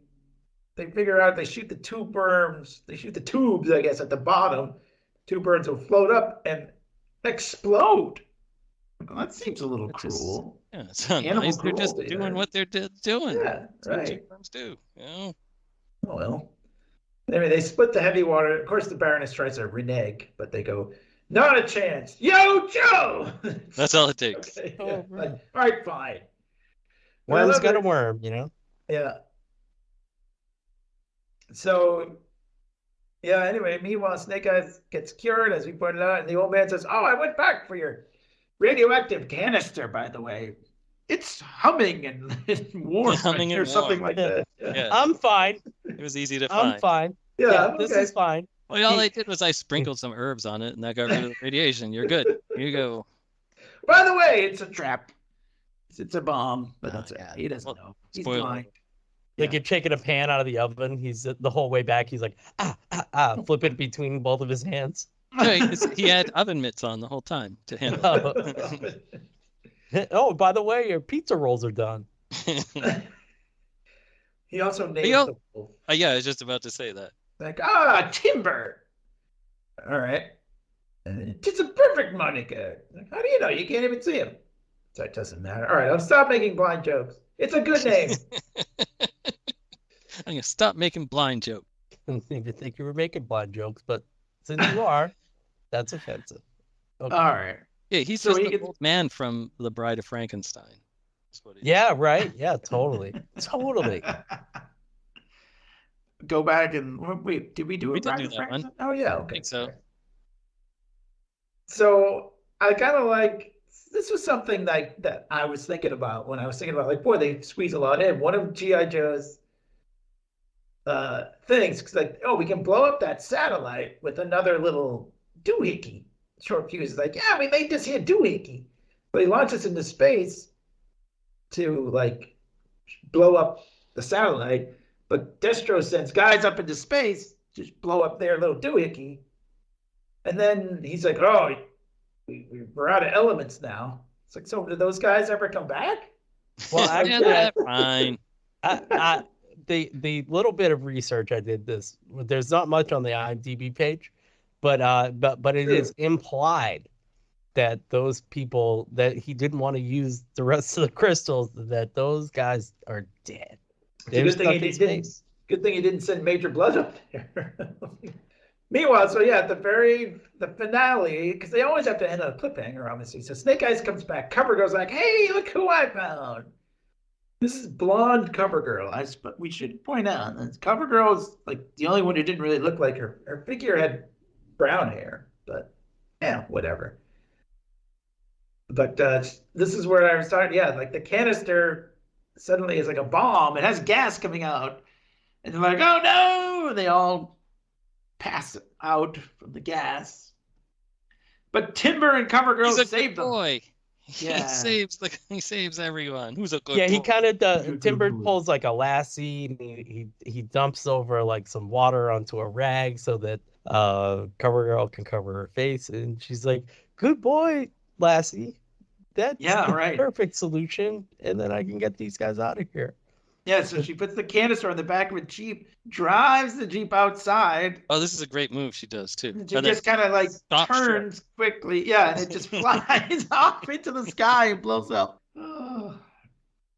figure out they shoot the two berms. They shoot the tubes, I guess, at the bottom. Two birds will float up and explode. Well, that seems a little cruel. It's not nice. They're just doing what they're doing. Yeah, right. What do, you know? Oh, well. Anyway, they split the heavy water. Of course, the Baroness tries to renege, but they go, not a chance. Yo, Joe! That's all it takes. Okay, yeah. All right, fine. Worm's got a worm, you know? Yeah. So, yeah, anyway, meanwhile, Snake Eyes gets cured, as we pointed out, and the old man says, oh, I went back for your radioactive canister, by the way. It's humming and warm or something like that. Yeah. I'm fine. It was easy to find. I'm fine. Yeah, this is fine. Well, all I did was I sprinkled some herbs on it, and that got rid of the radiation. You're good. Here you go. By the way, it's a trap. It's a bomb, but that's it. He doesn't know. He's blind. Like you're taking a pan out of the oven. He's the whole way back. He's like, flip it between both of his hands. He had oven mitts on the whole time to handle it. Oh, by the way, your pizza rolls are done. He also named the wolf. Yeah, I was just about to say that. Like, timber. All right. It's a perfect Monica. Like, how do you know? You can't even see him. So it doesn't matter. All right, I'll stop making blind jokes. It's a good name. I'm going to stop making blind jokes. I didn't even think you were making blind jokes, but since you are, that's offensive. Okay. All right. Yeah, he's just the old man from The Bride of Frankenstein. That's what yeah, right. Yeah, totally. Totally. Go back and wait, did we do it? We did do that one. Oh, yeah. Okay. I think so. So I kind of like, this was something like that I was thinking about when I was thinking about, like, boy, they squeeze a lot in. One of G.I. Joe's things, because like, we can blow up that satellite with another little doohickey. Short fuse is like, yeah, we made this here doohickey. But he launches into space to like blow up the satellite. But Destro sends guys up into space to blow up their little doohickey. And then he's like, oh, we're out of elements now. It's like, so did those guys ever come back? Well, fine. The little bit of research I did there's not much on the IMDb page, but it is implied that those people that he didn't want to use the rest of the crystals, that those guys are dead. Good thing he didn't send Major Blood up there. Meanwhile, so yeah, the finale, because they always have to end on a cliffhanger, obviously. So Snake Eyes comes back. Cobra goes like, hey, look who I found. This is blonde CoverGirl. We should point out that CoverGirl is like the only one who didn't really look like her. Her figure had brown hair, but yeah, whatever. But this is where I was starting. Yeah, like the canister suddenly is like a bomb. It has gas coming out. And they're like, oh no! And they all pass out from the gas. But Timber and CoverGirl save them. Boy. Yeah. He saves everyone. Who's a good boy? He kind of does. Timber pulls like a lassie, and he dumps over like some water onto a rag so that CoverGirl can cover her face, and she's like, "Good boy, lassie. That's the perfect solution, and then I can get these guys out of here." Yeah, so she puts the canister on the back of a Jeep, drives the Jeep outside. Oh, this is a great move she does, too. She just kind of like turns quickly. Yeah, and it just flies off into the sky and blows up. Oh.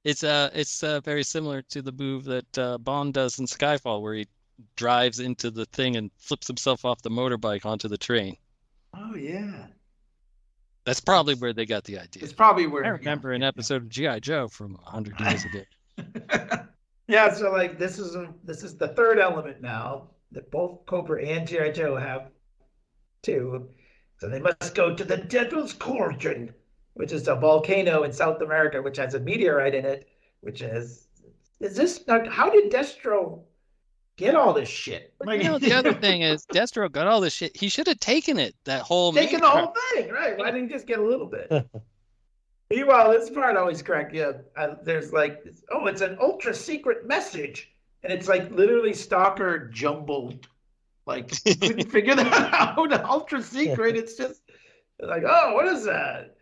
It's very similar to the move that Bond does in Skyfall, where he drives into the thing and flips himself off the motorbike onto the train. Oh, yeah. That's probably where they got the idea. It's probably where I remember an episode of GIJoe from 100 years ago. Yeah, so like this is the third element now that both Cobra and GIJoe have too. So they must go to the Devil's Cauldron, which is a volcano in South America, which has a meteorite in it, which is is this how did Destro get all this shit? But, the other thing is Destro got all this shit. He should have taken it. That whole taken the whole thing, right? Why didn't he just get a little bit? Meanwhile, this part always cracked me up. There's like, it's an ultra secret message, and it's like literally Stalker jumbled. Like, couldn't figure that out. Ultra secret. It's just like, what is that?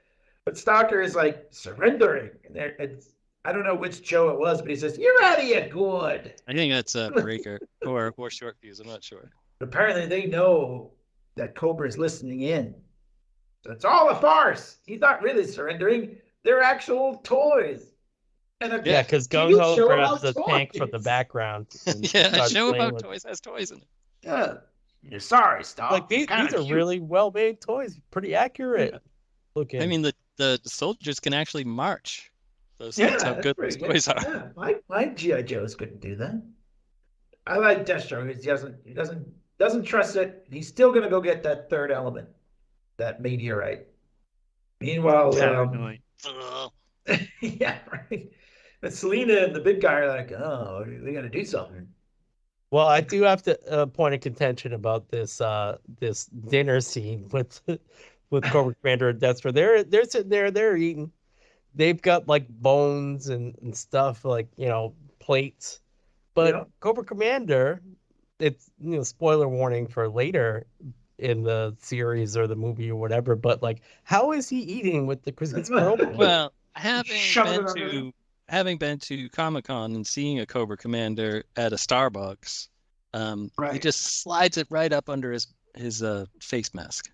But Stalker is like surrendering, and I don't know which Joe it was, but he says, "You're out of your good." I think that's a Breaker or Short Fuse. I'm not sure. Apparently, they know that Cobra is listening in. So it's all a farce. He's not really surrendering. They're actual toys. And because Gung Ho grabs the tank from the background. Yeah, a show about toys has toys in it. Yeah. You're sorry, Stalker. Like these are really well-made toys. Pretty accurate looking. I mean, the soldiers can actually march. That's how good those toys are. Yeah, my GI Joes couldn't do that. I like Destro. He doesn't trust it. He's still gonna go get that third element, that meteorite. Meanwhile, yeah, right. But Selena and the big guy are like, we gotta do something. Well, I do have to point of contention about this this dinner scene with Cobra Commander and Destro. They're sitting there, they're eating. They've got like bones and stuff, like, plates. But Cobra Commander, it's, spoiler warning for later in the series or the movie or whatever, but like, how is he eating with the Christmas robot? Well, having been to Comic-Con and seeing a Cobra Commander at a Starbucks, he just slides it right up under his face mask.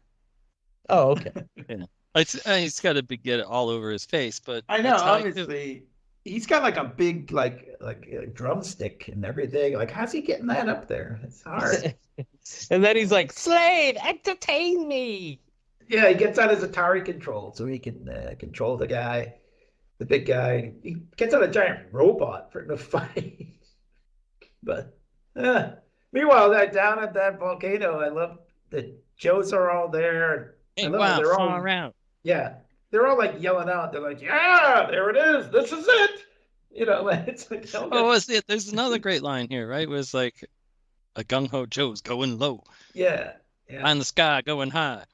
Oh, okay. Yeah. He's got to get it all over his face, but I know, obviously, he's got like a big like a drumstick and everything. Like, how's he getting that up there? It's hard. And then he's like, "Slade, entertain me." Yeah, he gets out his Atari control so he can control the guy, the big guy. He gets out a giant robot for him to fight. But meanwhile, down at that volcano, I love that Joes are all there. They're all around. Yeah, they're all like yelling out. They're like, "Yeah, there it is. This is it." It's like. There's another great line here, right? It was like, a gung ho Joe's going low. Yeah. On the sky going high.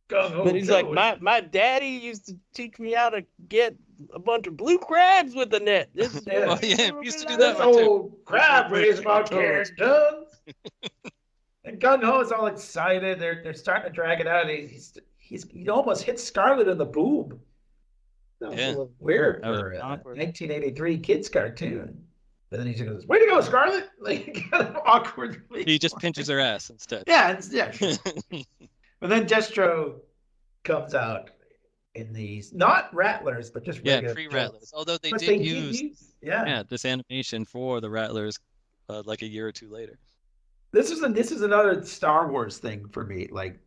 But he's like, my daddy used to teach me how to get a bunch of blue crabs with the net. He used to do that. This old crab weighs about 10 tons. And Gung Ho is all excited. They're starting to drag it out. He almost hits Scarlet in the boob. That was a little weird for a 1983 kids cartoon. But then he just goes, "Way to go, Scarlet!" Like, kind of awkwardly. He just pinches her ass instead. Yeah. Sure. But then Destro comes out in these, not Rattlers, but just regular pre-Rattlers. Although they did use this animation for the Rattlers like a year or two later. This is another Star Wars thing for me. Like,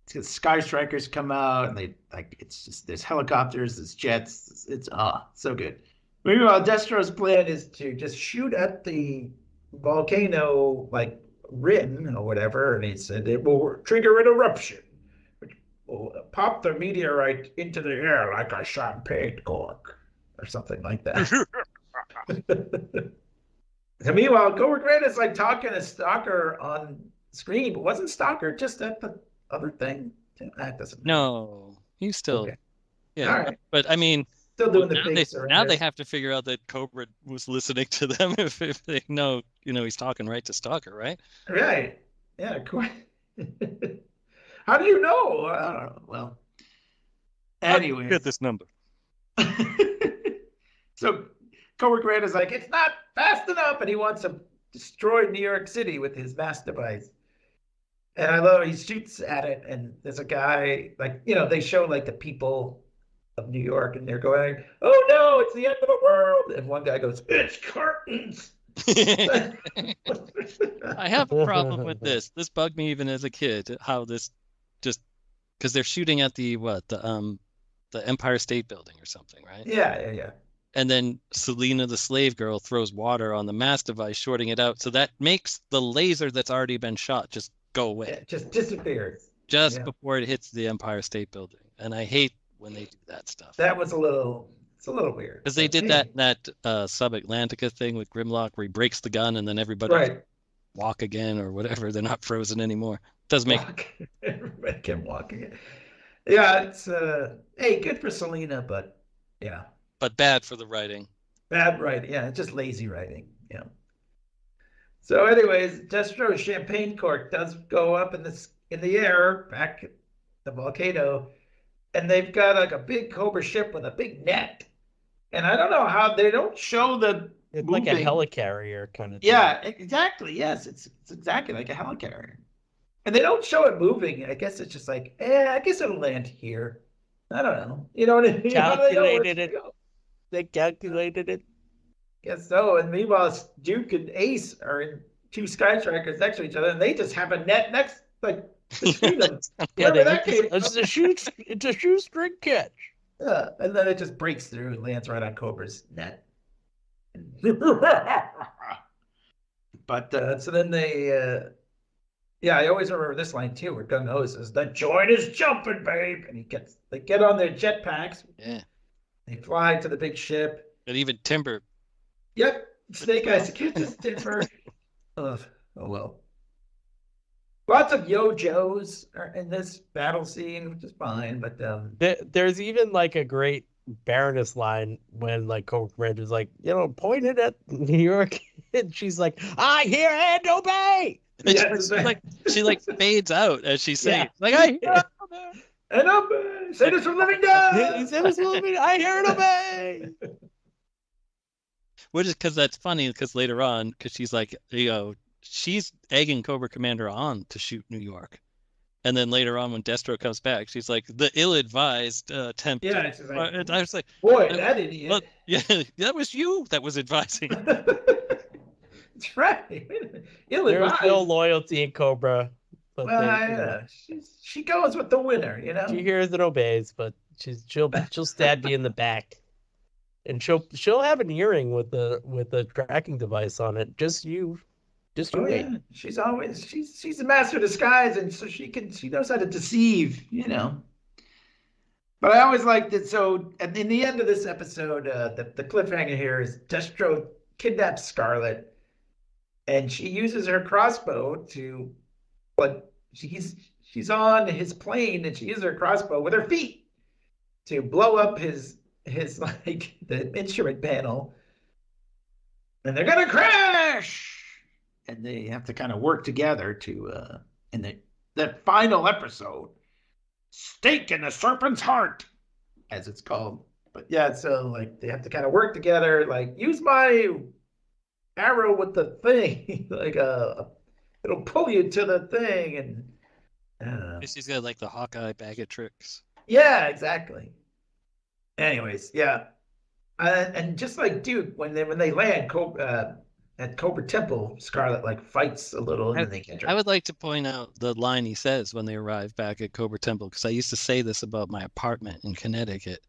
Sky Strikers come out, and they it's just, there's helicopters, there's jets. It's so good. Meanwhile, Destro's plan is to just shoot at the volcano, like rim or whatever, and he said it will trigger an eruption, which will pop the meteorite into the air like a champagne cork, or something like that. And meanwhile, Cobra Commander is like talking to Stalker on screen, but wasn't Stalker just at the other thing? That doesn't. No, he's still. Okay. Yeah, right. But I mean, still doing the big surrender. Now they have to figure out that Cobra was listening to them if they know, he's talking right to Stalker, right? Right. Yeah. Quite. How do you know? I don't know. Well, anyway. Get this number. So Cobra Commander is like, it's not fast enough, and he wants to destroy New York City with his MASSDevice. And I love he shoots at it, and there's a guy, like, they show like the people of New York, and they're going, "Oh no, it's the end of the world!" And one guy goes, "It's curtains." I have a problem with this. This bugged me even as a kid. How this just because they're shooting at the Empire State Building or something, right? Yeah. And then Selena, the slave girl, throws water on the MASSDevice, shorting it out. So that makes the laser that's already been shot just go away. Yeah, just disappears. Before it hits the Empire State Building. And I hate when they do that stuff. That was a little It's a little weird. Because they did that Sub-Atlantica thing with Grimlock where he breaks the gun and then everybody walk again or whatever. They're not frozen anymore. Does make everybody can walk again. Yeah, it's hey, good for Selena, but yeah. But bad for the writing. Bad writing, yeah, it's just lazy writing. Yeah. So, anyways, Destro's champagne cork does go up in the air back at the volcano, and they've got like a big Cobra ship with a big net. And I don't know how they don't show it's moving. Like a helicarrier kind of thing. Yeah, exactly. Yes, it's exactly like a helicarrier. And they don't show it moving. I guess it's just like, I guess it'll land here. I don't know. You know what I mean? Calculated it. They calculated it. Guess so. And meanwhile, Duke and Ace are in two Skytrackers next to each other, and they just have a net next, like, between them. It's a shoestring catch. Yeah, and then it just breaks through and lands right on Cobra's net. But so then they, I always remember this line too, where Gung Ho says, "The joint is jumping, babe," and they get on their jetpacks. Yeah. They fly to the big ship. And even Timber. Yep, Snake Eyes catches Timber. Oh well. Lots of yo-jos are in this battle scene, which is fine, but there's even like a great Baroness line when like Cobra Commander's like, pointed at New York, and she's like, "I hear and obey." She like fades out as she's saying, like, "I hear and obey. Save us from living down. Save us from living. I hear and obey." Which is because that's funny, because later on, because she's like, she's egging Cobra Commander on to shoot New York. And then later on, when Destro comes back, she's like, the ill-advised attempt. Yeah, it's like, and I was like, boy, that idiot. Well, yeah, that was you that was advising. That's right. There's no loyalty in Cobra. But well, she goes with the winner, She hears and obeys, but she'll stab you in the back. And she'll have an earring with the tracking device on it. Just you wait. Yeah. She's a master of disguise, and so she knows how to deceive, But I always liked it. So in the end of this episode, the cliffhanger here is Destro kidnaps Scarlet, and she uses her crossbow to, but she's on his plane, and she uses her crossbow with her feet to blow up his like the instrument panel, and they're gonna crash. And they have to kind of work together to, in that final episode, Stake in the Serpent's Heart, as it's called. But yeah, so like they have to kind of work together, like use my arrow with the thing, like it'll pull you to the thing, and she's got like the Hawkeye bag of tricks. Yeah, exactly. Anyways, yeah, and just like Duke, when they land, at Cobra Temple, Scarlet like fights a little, and then they get her. I would like to point out the line he says when they arrive back at Cobra Temple, because I used to say this about my apartment in Connecticut.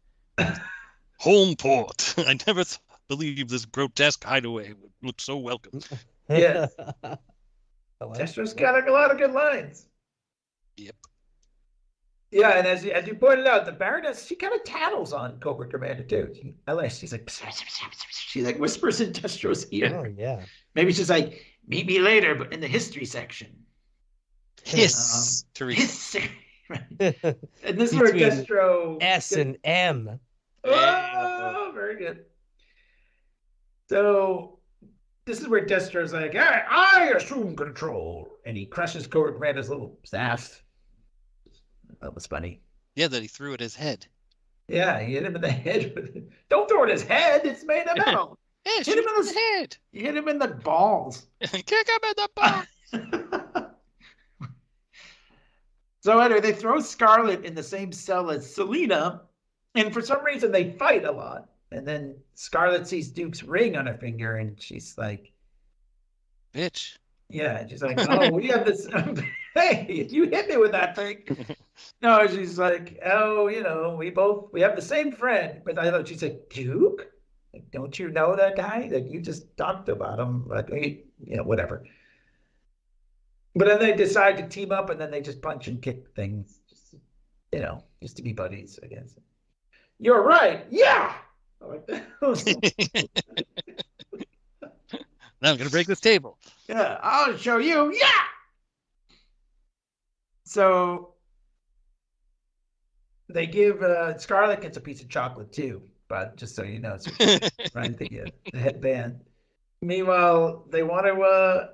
Home port. I never believed this grotesque hideaway would look so welcome. Yes. Destro's got a lot of good lines. Yep. Yeah, and as you pointed out, the Baroness, she kind of tattles on Cobra Commander too. She's like, she like whispers in Destro's ear. Oh yeah. Maybe she's like, meet me later, but in the history section. Hiss. Hiss. And this is where Destro S and M. Oh, very good. So this is where Destro's like, I assume control, and he crushes Cobra Commander's little staff. That was funny. Yeah, that he threw at his head. Yeah, he hit him in the head. Don't throw it at his head. It's made of metal. Yeah, hit him in his head. You hit him in the balls. Kick him in the balls. So anyway, they throw Scarlet in the same cell as Selena, and for some reason they fight a lot. And then Scarlet sees Duke's ring on her finger, and she's like, "Bitch." Yeah, and she's like, "Oh, we have this." Hey, you hit me with that thing. No, she's like, "Oh, we have the same friend." But I thought she's like, "Duke? Like, don't you know that guy? Like, you just talked about him. Like, whatever." But then they decide to team up, and then they just punch and kick things, just to be buddies, I guess. You're right. Yeah. Now I'm gonna break this table. Yeah, I'll show you. Yeah. So they give Scarlet gets a piece of chocolate too, but just so you know, so right, the headband. Meanwhile, they want to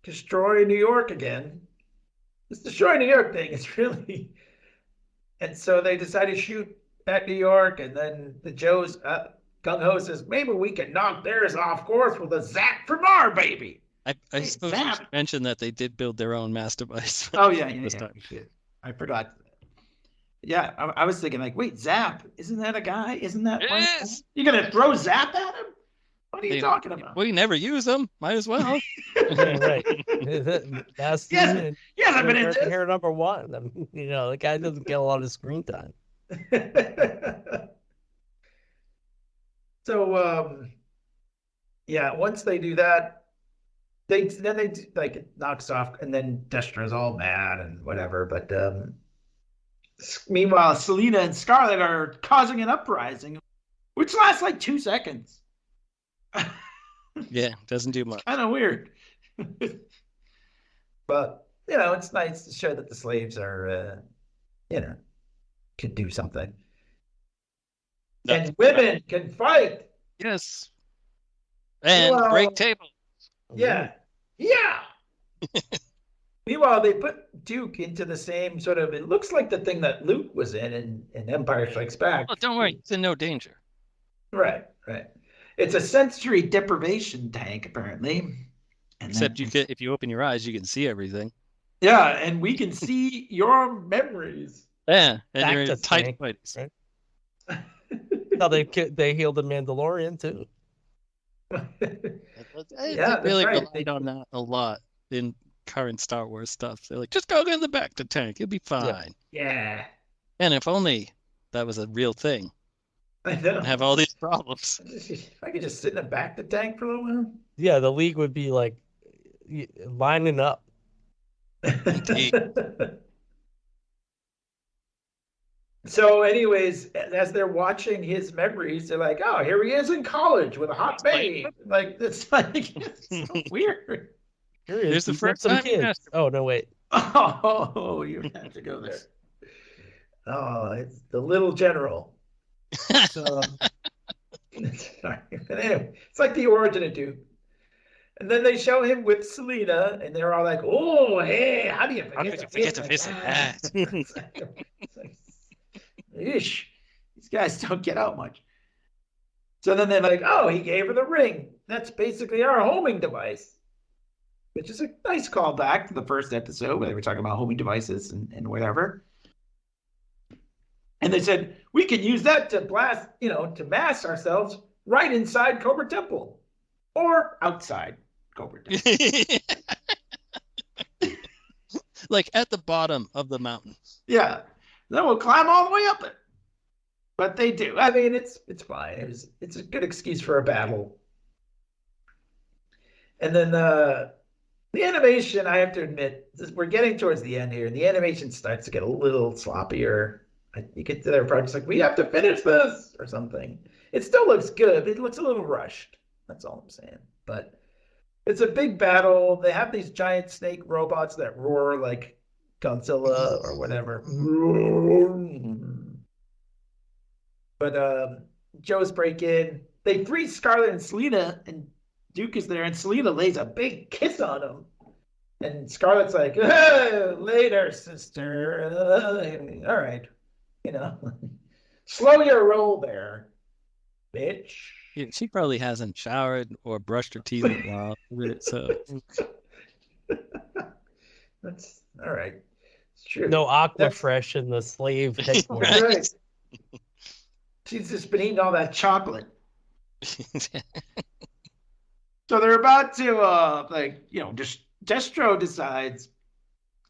destroy New York again. This destroy New York thing is really, and so they decide to shoot at New York, and then the Joe's Gung Ho says, maybe we can knock theirs off course with a zap from our baby. I suppose you should mention that they did build their own MASSDevice. Oh, yeah. I forgot. Yeah, I was thinking, like, wait, Zap, isn't that a guy? Isn't that yes. You're going to throw Zap at him? What are you talking about? We never use them. Might as well. Yeah, right. That's yes, I've been in this. Here number one. I mean, the guy doesn't get a lot of screen time. So, once they do that, they like it knocks off, and then Destro's all mad and whatever. But meanwhile, Selena and Scarlet are causing an uprising, which lasts like 2 seconds. Yeah, doesn't do much. Kind of weird. But it's nice to show that the slaves are, can do something. And women can fight. Yes. And break tables. Yeah. Yeah. Meanwhile, they put Duke into the same sort of, it looks like the thing that Luke was in Empire Strikes Back. Oh, don't worry. It's in no danger. Right. It's a sensory deprivation tank, apparently. And except if you open your eyes, you can see everything. Yeah, and we can see your memories. Yeah, and you're in tight fights. Right? No, they healed the Mandalorian too. They really relied on that a lot in current Star Wars stuff. They're like, just go in the back to tank, you'll be fine. Yeah. And if only that was a real thing. I know. And have all these problems. If I could just sit in the back of the tank for a little while. Yeah, the League would be like lining up. So anyways, as they're watching his memories, they're like, oh, here he is in college with a hot babe. Like, it's so weird. Here's the first time kids. Oh, no, wait. Oh, you have to go there. Oh, it's the little general. So, sorry. But anyway, it's like the origin of Duke. And then they show him with Selena, and they're all like, oh, hey, how do you forget to visit that? Ish. These guys don't get out much. So then they're like, oh, he gave her the ring. That's basically our homing device. Which is a nice callback to the first episode where they were talking about homing devices and whatever. And they said, we can use that to blast, to mask ourselves right inside Cobra Temple. Or outside Cobra Temple. Like at the bottom of the mountain. Yeah. Then we'll climb all the way up it. But they do. I mean, it's fine. It's a good excuse for a battle. And then the animation, I have to admit, we're getting towards the end here, and the animation starts to get a little sloppier. You get to their projects like, we have to finish this or something. It still looks good, but it looks a little rushed. That's all I'm saying. But it's a big battle. They have these giant snake robots that roar like Godzilla or whatever. But Joe's break in. They freeze Scarlet and Selena, and Duke is there, and Selena lays a big kiss on him. And Scarlet's like, later, sister. All right. Slow your roll there, bitch. Yeah, she probably hasn't showered or brushed her teeth in a while. So that's all right. It's true. No Aquafresh in the slave headquarters. Right. She's just been eating all that chocolate. So they're about to just Destro decides,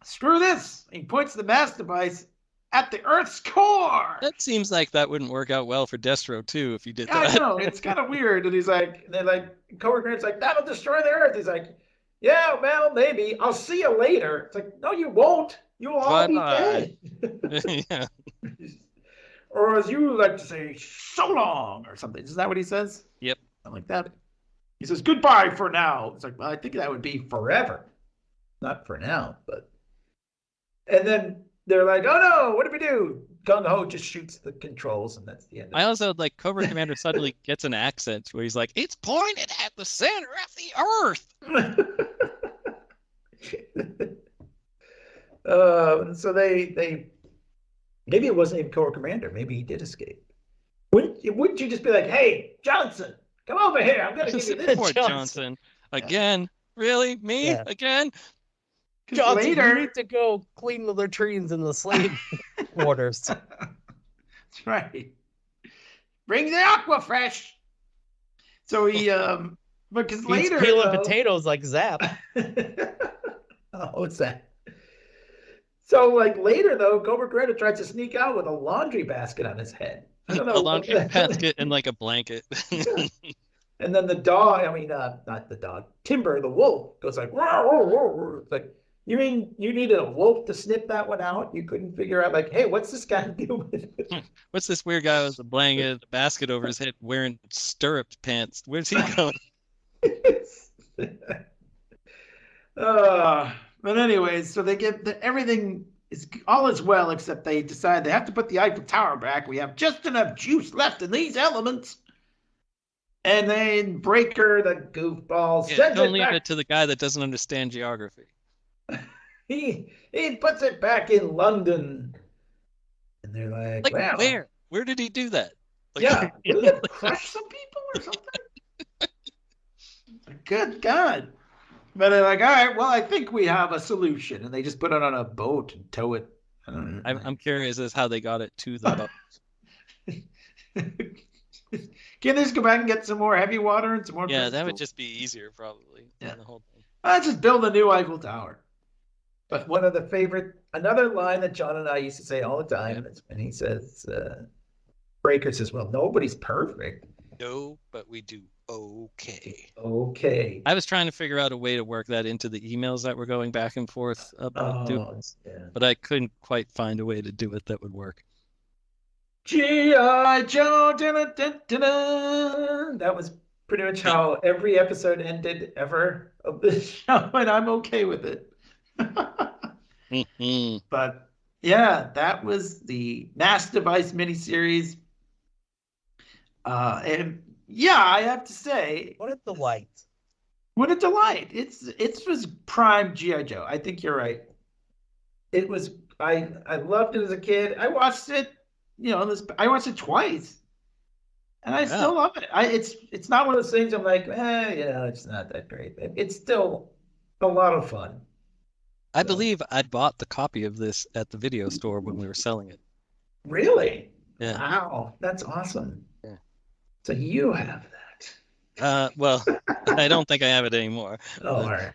screw this. He points the MASSDevice at the Earth's core. That seems like that wouldn't work out well for Destro too if you did that. I know, it's kind of weird. And they're like, Cobra Grant's like, that'll destroy the Earth. He's like, yeah, well, maybe. I'll see you later. It's like, no, you won't. You'll all be dead. Yeah. or as you like to say, so long, or something. Is that what he says? Yep. Something like that. He says, goodbye for now. It's like, well, I think that would be forever. Not for now, but. And then they're like, oh no, what do we do? Gung Ho just shoots the controls, and that's the end of it. I also like Cobra Commander suddenly gets an accent where he's like, it's pointed at the center of the earth. So they maybe it wasn't even Cobra Commander. Maybe he did escape. Wouldn't you just be like, hey, Johnson, come over here. I'm going to give you this. Poor Johnson. Again? Really? Me? Yeah. Again? Johnson, you need to go clean the latrines in the slave quarters. That's right. Bring the Aquafresh. So he, because He's later peeling potatoes like Zap. Oh, what's that? So like later though, Cobra Commander tries to sneak out with a laundry basket on his head. I don't know. A laundry basket and like a blanket. And then the dog, not the dog, Timber, the wolf, goes like, roar, roar, roar. It's like, you mean you needed a wolf to snip that one out? You couldn't figure out, like, hey, what's this guy doing? What's this weird guy with a blanket, a basket over his head, wearing stirrup pants? Where's he going? But anyways, so they get everything is all is well, except they decide they have to put the Eiffel Tower back. We have just enough juice left in these elements. And then Breaker, the goofball, sends don't it leave back. it to the guy that doesn't understand geography. He puts it back in London. And they're like well, where? Where did he do that? Like, yeah, did it crush some people or something? Good God. But they're like, all right, well, I think we have a solution. And they just put it on a boat and tow it. I'm curious as how they got it to the boat. Can they just go back and get some more heavy water and some more? Yeah, that would just be easier, probably. Yeah. The whole thing. Let's just build a new Eiffel Tower. But one of the another line that John and I used to say all the time, is when he says, Breaker says, well, nobody's perfect. No, but we do okay. Okay. I was trying to figure out a way to work that into the emails that were going back and forth about doing this, but I couldn't quite find a way to do it that would work. GIJoe, that was pretty much how every episode ended ever of this show, and I'm okay with it. But yeah, that was the MASSDevice miniseries. And yeah, I have to say, what a delight! What a delight! It was prime GIJoe. I think you're right. It was. I loved it as a kid. I watched it. I watched it twice, and I still love it. It's not one of those things I'm like, it's not that great. It's still a lot of fun. I believe I bought the copy of this at the video store when we were selling it. Really? Yeah. Wow, that's awesome. Yeah. So you have that. Well, I don't think I have it anymore. Oh, all right.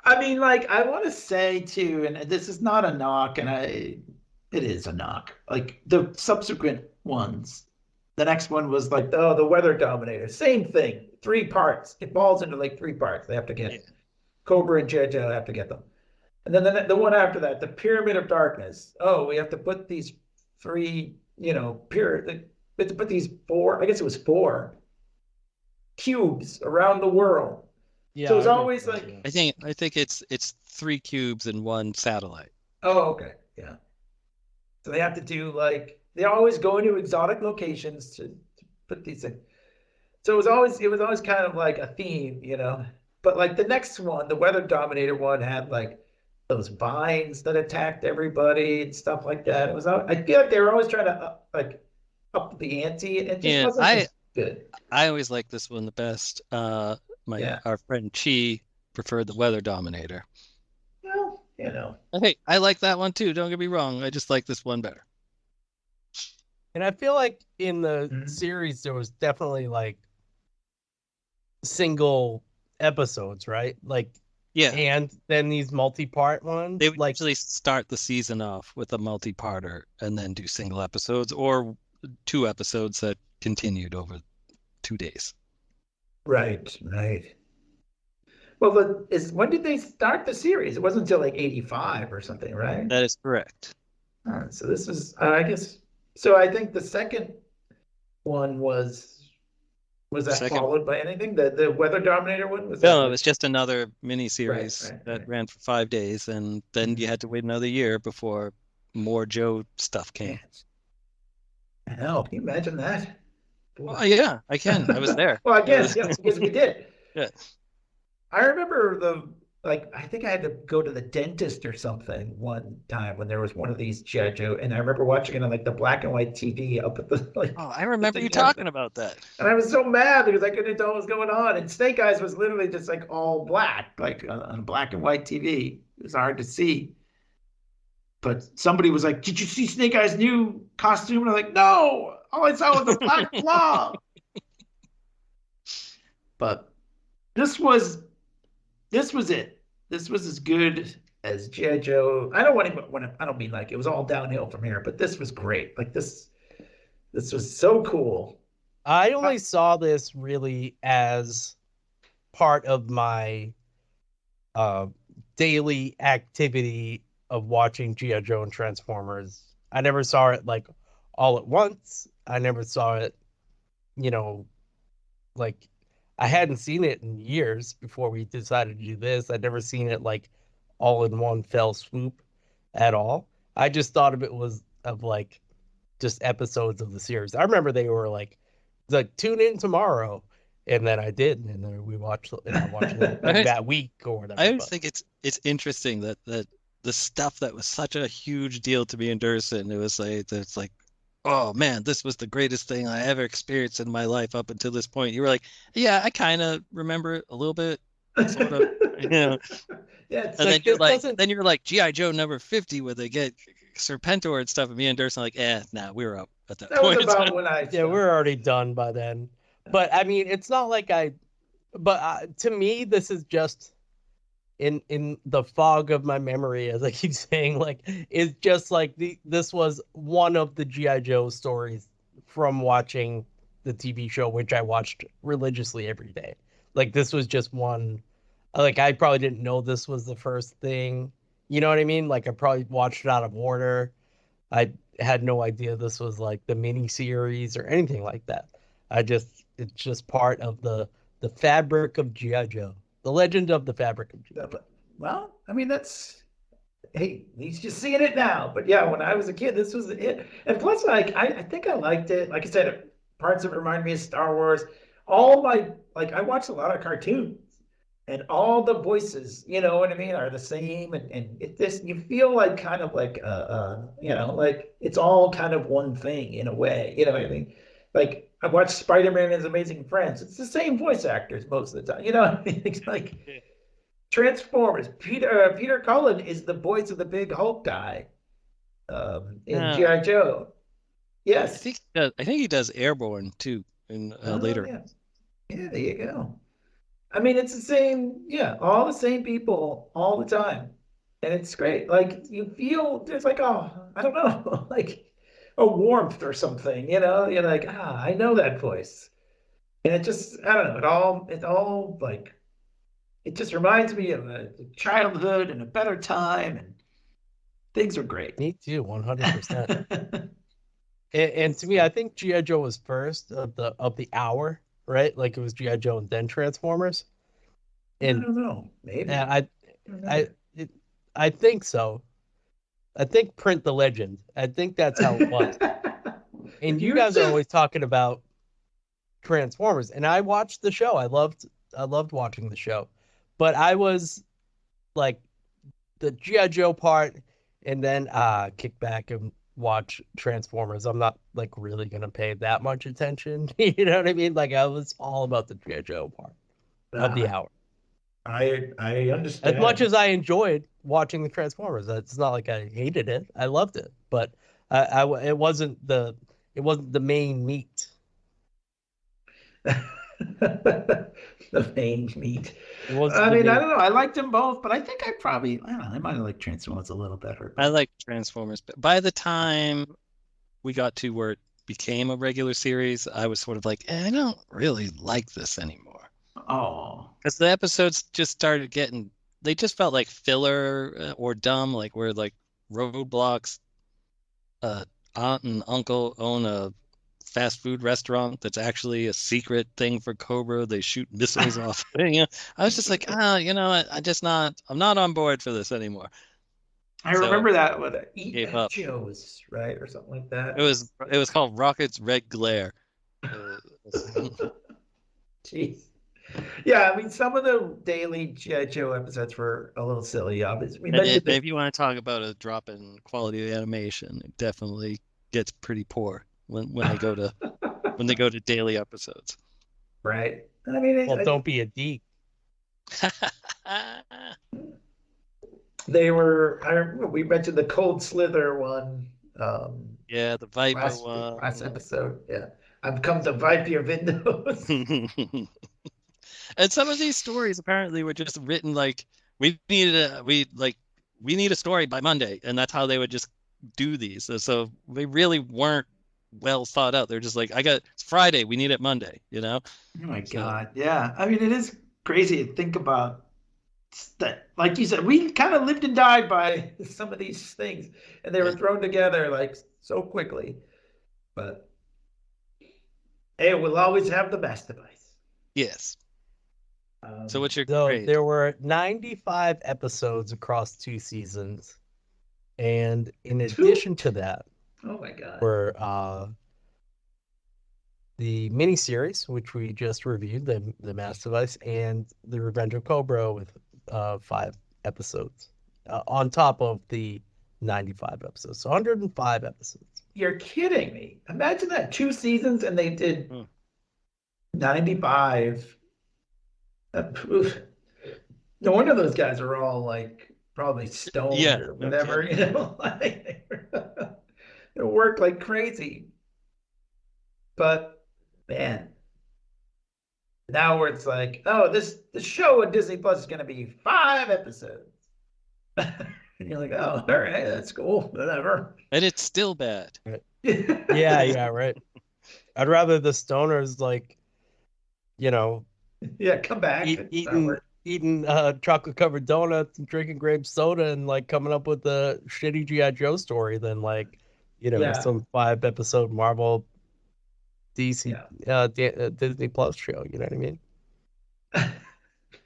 I mean, like, I want to say too, and this is not a knock, and it is a knock. Like the subsequent ones, the next one was like, the Weather Dominator. Same thing, 3 parts. It falls into like 3 parts. They have to get Cobra and GIJoe have to get them. And then the one after that, the Pyramid of Darkness. Oh, we have to put these 3, we have to put these 4, I guess it was 4 cubes around the world. Yeah. So it's always like I think it's 3 cubes and 1 satellite. Oh, okay. Yeah. So they have to do they always go into exotic locations to put these things. So it was always kind of like a theme, But like the next one, the Weather Dominator one, had like those vines that attacked everybody and stuff like that. It was. I feel like they were always trying to up the ante. It just wasn't good. I always liked this one the best. Our friend Chi preferred the Weather Dominator. Well, Hey, I like that one too. Don't get me wrong. I just like this one better. And I feel like in the series there was definitely like single episodes, right? And then these multi-part ones. They would usually start the season off with a multi-parter and then do single episodes or 2 episodes that continued over 2 days. Right. Well, when did they start the series? It wasn't until like 85 or something, right? That is correct. So this is, I guess, So I think the second one was that Second, followed by anything? The Weather Dominator one was that? no, it was just another miniseries that Right. ran for 5 days, and then you had to wait another year before more Joe stuff came. Man. Hell, can you imagine that? Boy. Oh yeah, I can. I was there. Well, again, yeah, because we did. Yeah. I remember I think I had to go to the dentist or something one time when there was one of these GIJoe, and I remember watching it on like the black and white TV up at the Oh, I remember you talking about that. And I was so mad because I couldn't tell what was going on. And Snake Eyes was literally just like all black, like on black and white TV. It was hard to see. But somebody was like, "Did you see Snake Eyes' new costume?" And I'm like, "No, all I saw was the black blob." But this was it. This was as good as GIJoe. I don't mean like it was all downhill from here, but this was great. Like this was so cool. I only saw this really as part of my daily activity of watching GIJoe and Transformers. I never saw it like all at once. I never saw it, like I hadn't seen it in years before we decided to do this. I'd never seen it like all in one fell swoop at all. I just thought of it was of like just episodes of the series. I remember they were like tune in tomorrow, and then I did, and then we watched it like that week or whatever. I think it's interesting that the stuff that was such a huge deal to me in Dursin, it's like, oh man, this was the greatest thing I ever experienced in my life up until this point. You were like, yeah, I kind of remember it a little bit, sort of, Yeah, and then you're like GIJoe number 50 where they get Serpentor and stuff, and me and Dursin are like, we were up at that point. Was about when we're already done by then. But I mean, it's not like to me, this is just in the fog of my memory, as I keep saying, like, it's just like this was one of the GIJoe stories from watching the TV show, which I watched religiously every day. Like, this was just one. Like, I probably didn't know this was the first thing. You know what I mean? Like, I probably watched it out of order. I had no idea this was like the miniseries or anything like that. It's just part of the fabric of GIJoe, the legend of the fabric of GIJoe. Well, I mean, hey, he's just seeing it now. But yeah, when I was a kid, this was it. And plus, like, I think I liked it. Like I said, parts of it remind me of Star Wars. I watched a lot of cartoons. And all the voices, you know what I mean, are the same, and you feel like kind of like like it's all kind of one thing in a way, you know what I mean? Like I watched Spider-Man and His Amazing Friends; it's the same voice actors most of the time, you know what I mean? It's like Transformers. Peter Cullen is the voice of the big Hulk guy in GIJoe. Yes, I think he does Airborne too in later. Yeah, there you go. I mean, it's the same, all the same people all the time. And it's great. Like, you feel there's like, I don't know, like a warmth or something, You're like, I know that voice. And it just, I don't know, it all like, it just reminds me of a childhood and a better time. And things are great. Me too, 100%. and to me, I think GIJoe was first of the hour. Right, like it was GIJoe and then Transformers. And I don't know, maybe. I think so. I think print the legend. I think that's how it was. And you guys are always talking about Transformers, and I watched the show. I loved watching the show, but I was like the GIJoe part, and then kick back and watch Transformers. I'm not like really gonna pay that much attention. You know what I mean? Like I was all about the GIJoe part of the hour. I understand. As much as I enjoyed watching the Transformers, it's not like I hated it. I loved it, but it wasn't the main meat. The main meat. I mean, I don't know. I liked them both, but I think I might have liked Transformers a little better. I like Transformers, but by the time we got to where it became a regular series, I was sort of like, I don't really like this anymore. Oh. Because the episodes just started they just felt like filler or dumb, like where like roadblocks aunt and uncle own a fast food restaurant that's actually a secret thing for Cobra. They shoot missiles off. I was just like, I'm not on board for this anymore. I remember that with gave up. Joe's, right, or something like that. It was called Rocket's Red Glare. Jeez. Yeah, I mean, some of the daily GIJoe episodes were a little silly. Obviously, if you want to talk about a drop in quality of animation, it definitely gets pretty poor when they go to daily episodes. Right. I mean, don't be a geek. They were. I remember we mentioned the Cold Slither one. Yeah, the Viper one. Last episode. Yeah, I've come to wipe your windows. And some of these stories apparently were just written like we need a story by Monday, and that's how they would just do these. So they really weren't well thought out. They're just like, it's Friday, we need it Monday, Oh my God. Yeah. I mean, it is crazy to think about that. Like you said, we kind of lived and died by some of these things, and they were thrown together like so quickly. But hey, we'll always have the MASSDevice. Yes. So what's your grade? There were 95 episodes across 2 seasons. And in addition to that, oh my God, were the miniseries, which we just reviewed, the MASSDevice, and the Revenge of Cobra with 5 episodes on top of the 95 episodes. So 105 episodes. You're kidding me. Imagine that, 2 seasons and they did 95. No wonder those guys are all like probably stoned or whatever, Like, they work like crazy. But man, now where it's like, oh, the show on Disney Plus is going to be 5 episodes. And you're like, oh, all right, that's cool, whatever. And it's still bad. Right. Yeah, right. I'd rather the stoners come back, eating chocolate covered donuts and drinking grape soda and like coming up with a shitty GIJoe story than some 5 episode Marvel DC Disney Plus show. You know what I mean?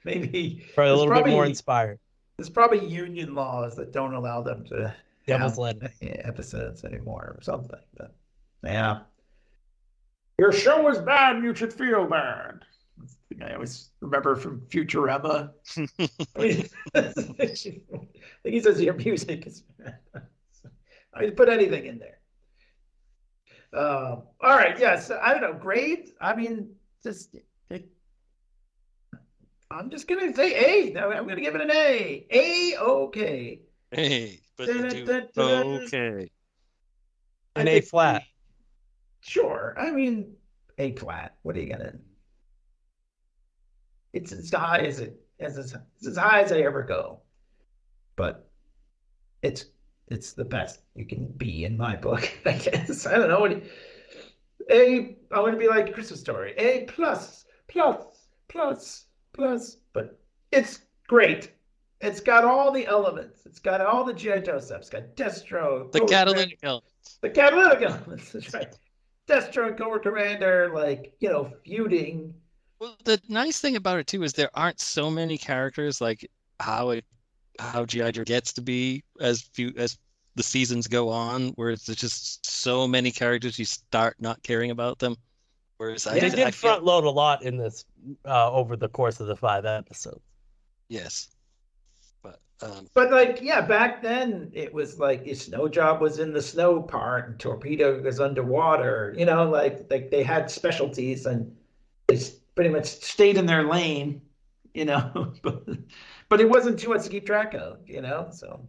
Maybe probably a little bit more inspired. There's probably union laws that don't allow them to have episodes anymore or something. But yeah, your show was bad and you should feel bad. That's the thing I always remember from Futurama. I think he says your music is bad. I mean, put anything in there. All right, yes. I don't know. Grade? I mean, I'm just gonna say A. I'm gonna give it an A. A-okay. A, but okay. An A flat. Sure. I mean, A flat. What are you gonna? It's as high as as high as I ever go. But it's the best you can be in my book, I guess. I don't know. I want to be like Christmas Story. A plus, but it's great. It's got all the elements. It's got all the GIJoe stuff. It's got Destro. The catalytic elements. The catalytic elements. That's right. Destro and Cobra Commander, feuding. Well, the nice thing about it too is there aren't so many characters like how GIJoe gets to be as the seasons go on, where there's just so many characters you start not caring about them. Whereas I did front load a lot in this over the course of the 5 episodes. Yes. But back then it was like the snow job was in the snow part and Torpedo was underwater, like they had specialties and they pretty much stayed in their lane, but it wasn't too much to keep track of, so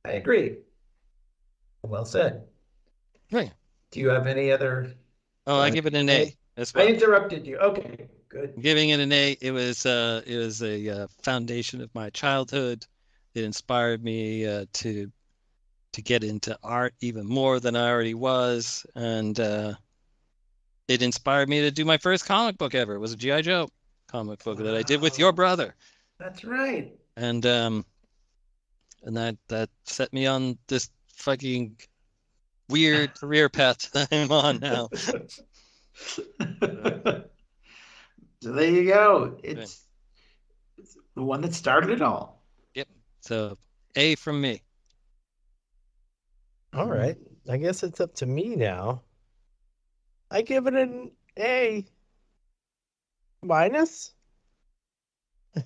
I agree. Well said. Right. Do you have any other? Oh, I give it an A. As well. I interrupted you. Okay, good. I'm giving it an A. It was a foundation of my childhood. It inspired me to get into art even more than I already was, and it inspired me to do my first comic book ever. It was a GIJoe comic book that I did with your brother. That's right. And that set me on this fucking weird career path that I'm on now. So there you go. It's the one that started it all. Yep. So A from me. All right. I guess it's up to me now. I give it an A minus.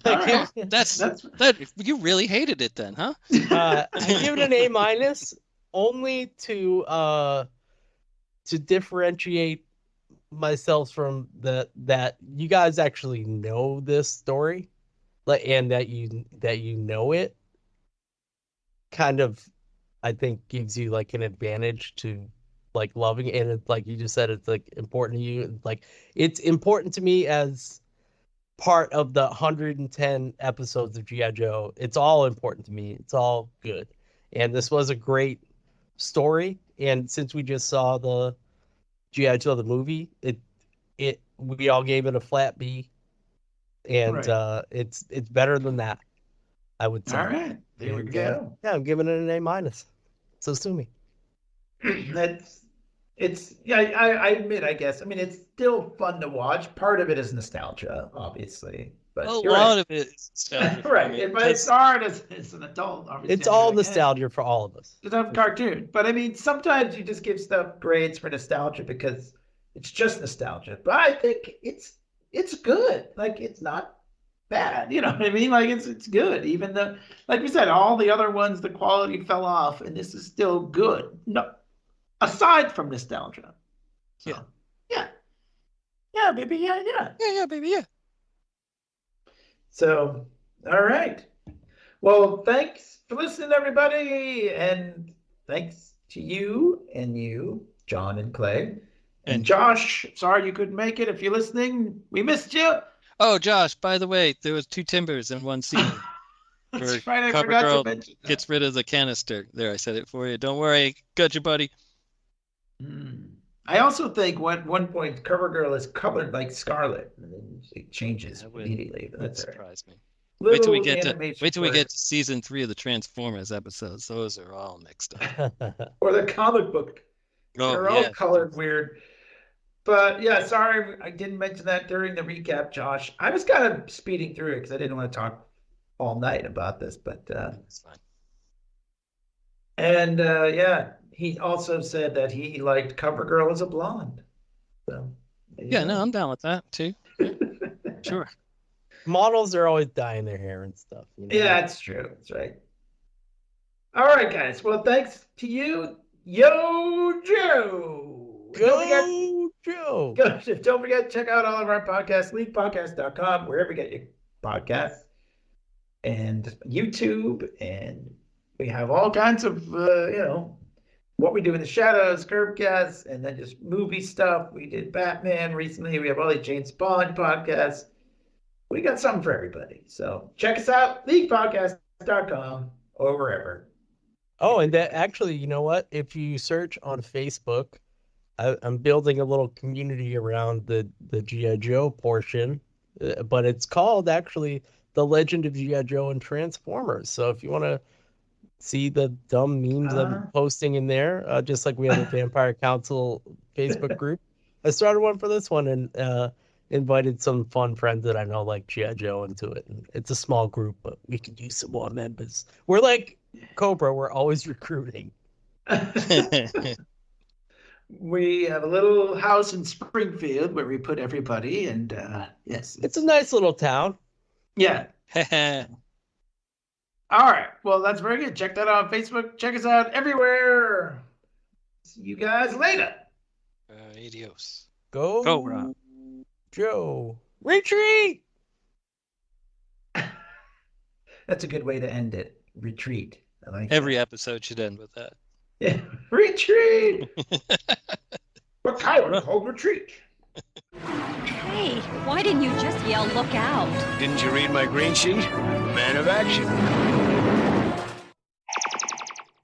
Right. That you really hated it then, huh? I give it an A minus only to differentiate myself from that you guys actually know this story, and that you know it. Kind of, I think, gives you like an advantage to like loving it. And it's like you just said, it's like important to you. Like it's important to me as part of the 110 episodes of GIJoe. It's all important to me. It's all good. And this was a great story. And since we just saw the GIJoe the movie, we all gave it a flat B. And it's better than that, I would say. All right. There we go. Yeah, I'm giving it an A minus. So sue me. I admit, I guess. I mean, it's still fun to watch. Part of it is nostalgia, obviously. But a lot of it is nostalgia. Right. But it's hard as an adult, obviously. It's all nostalgia for all of us. It's a cartoon. But I mean, sometimes you just give stuff grades for nostalgia because it's just nostalgia. But I think it's good. Like, it's not bad. You know what I mean? Like, it's good. Even though, like we said, all the other ones, the quality fell off, and this is still good. No, aside from nostalgia. So, yeah, baby, yeah, baby, yeah. So, all right. Well, thanks for listening, everybody, and thanks to you, John and Clay. And Josh, sorry you couldn't make it. If you're listening, we missed you. Oh, Josh, by the way, there was 2 timbers in one scene. That's right, I Cobra forgot Girl to mention that. gets rid of the canister. There, I said it for you. Don't worry. Got you, buddy. I also think at one point, Cobra Girl is colored like Scarlet, and then it changes immediately. But that's surprise me. Little Wait till we get to quirk. season 3 of the Transformers episodes. Those are all mixed up. Or the comic book. They're all colored weird. But yeah, sorry I didn't mention that during the recap, Josh. I was kind of speeding through it because I didn't want to talk all night about this, but That's fine. And he also said that he liked Cover Girl as a blonde. So yeah, no, I'm down with that too. Sure. Models are always dyeing their hair and stuff. You know? Yeah, that's true. That's right. All right, guys. Well, thanks to you, GIJoe. Joe. Don't forget to check out all of our podcasts, LeaguePodcast.com, wherever you get your podcasts, and YouTube, and we have all kinds of, what we do in the shadows, Curbcasts, and then just movie stuff. We did Batman recently. We have all the James Bond podcasts. We got something for everybody. So check us out, LeaguePodcast.com, or wherever. Oh, and that actually, you know what? If you search on Facebook, I'm building a little community around the GIJoe portion, but it's called actually The Legend of GIJoe and Transformers. So if you want to see the dumb memes I'm posting in there, just like we have a Vampire Council Facebook group, I started one for this one and invited some fun friends that I know like GIJoe into it. And it's a small group, but we could use some more members. We're like Cobra, we're always recruiting. We have a little house in Springfield where we put everybody, and yes. It's a nice little town. Yeah. All right. Well, that's very good. Check that out on Facebook. Check us out everywhere. See you guys later. Adios. Go Cobra. Joe. Retreat! That's a good way to end it. Retreat. I like Every episode should end with that. Yeah. Retreat! What kind of cold retreat? Hey, why didn't you just yell, look out? Didn't you read my green sheet? Man of action.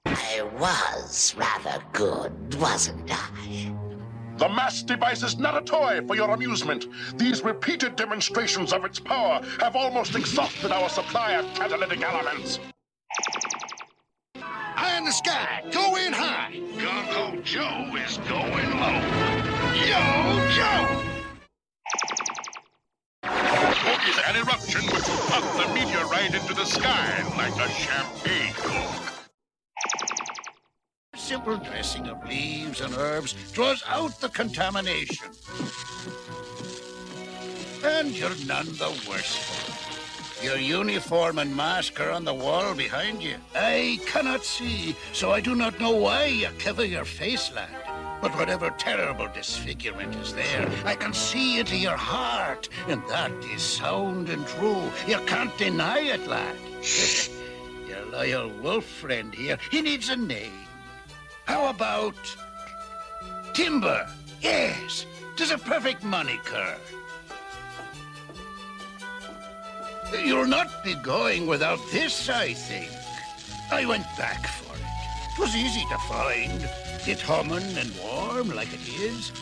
I was rather good, wasn't I? The MASSDevice is not a toy for your amusement. These repeated demonstrations of its power have almost exhausted our supply of catalytic elements. I Command the sky. Go in high. Gung-Ho Joe is going low. Yo, Joe! Is an eruption which will pop the meteorite into the sky like a champagne cork. Simple dressing of leaves and herbs draws out the contamination. And you're none the worse for it. Your uniform and mask are on the wall behind you. I cannot see, so I do not know why you cover your face, lad. But whatever terrible disfigurement is there, I can see into your heart, and that is sound and true. You can't deny it, lad. Your loyal wolf friend here, he needs a name. How about Timber? Yes, 'tis a perfect moniker. You'll not be going without this, I think. I went back for it. 'Twas easy to find. It's humming and warm like it is.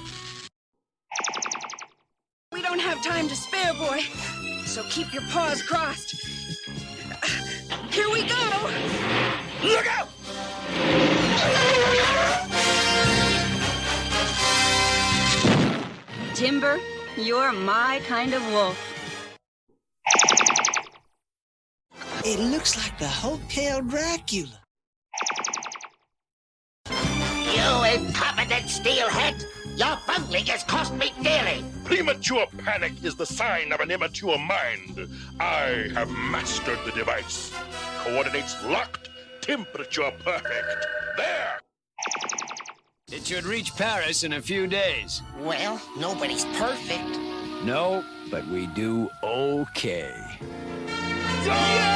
We don't have time to spare, boy. So keep your paws crossed. Here we go! Look out! Timber, you're my kind of wolf. It looks like the Hotel Dracula. You incompetent steelhead! Your bungling has cost me dearly! Premature panic is the sign of an immature mind. I have mastered the device. Coordinates locked, temperature perfect. There! It should reach Paris in a few days. Well, nobody's perfect. No, but we do okay. GIJoe!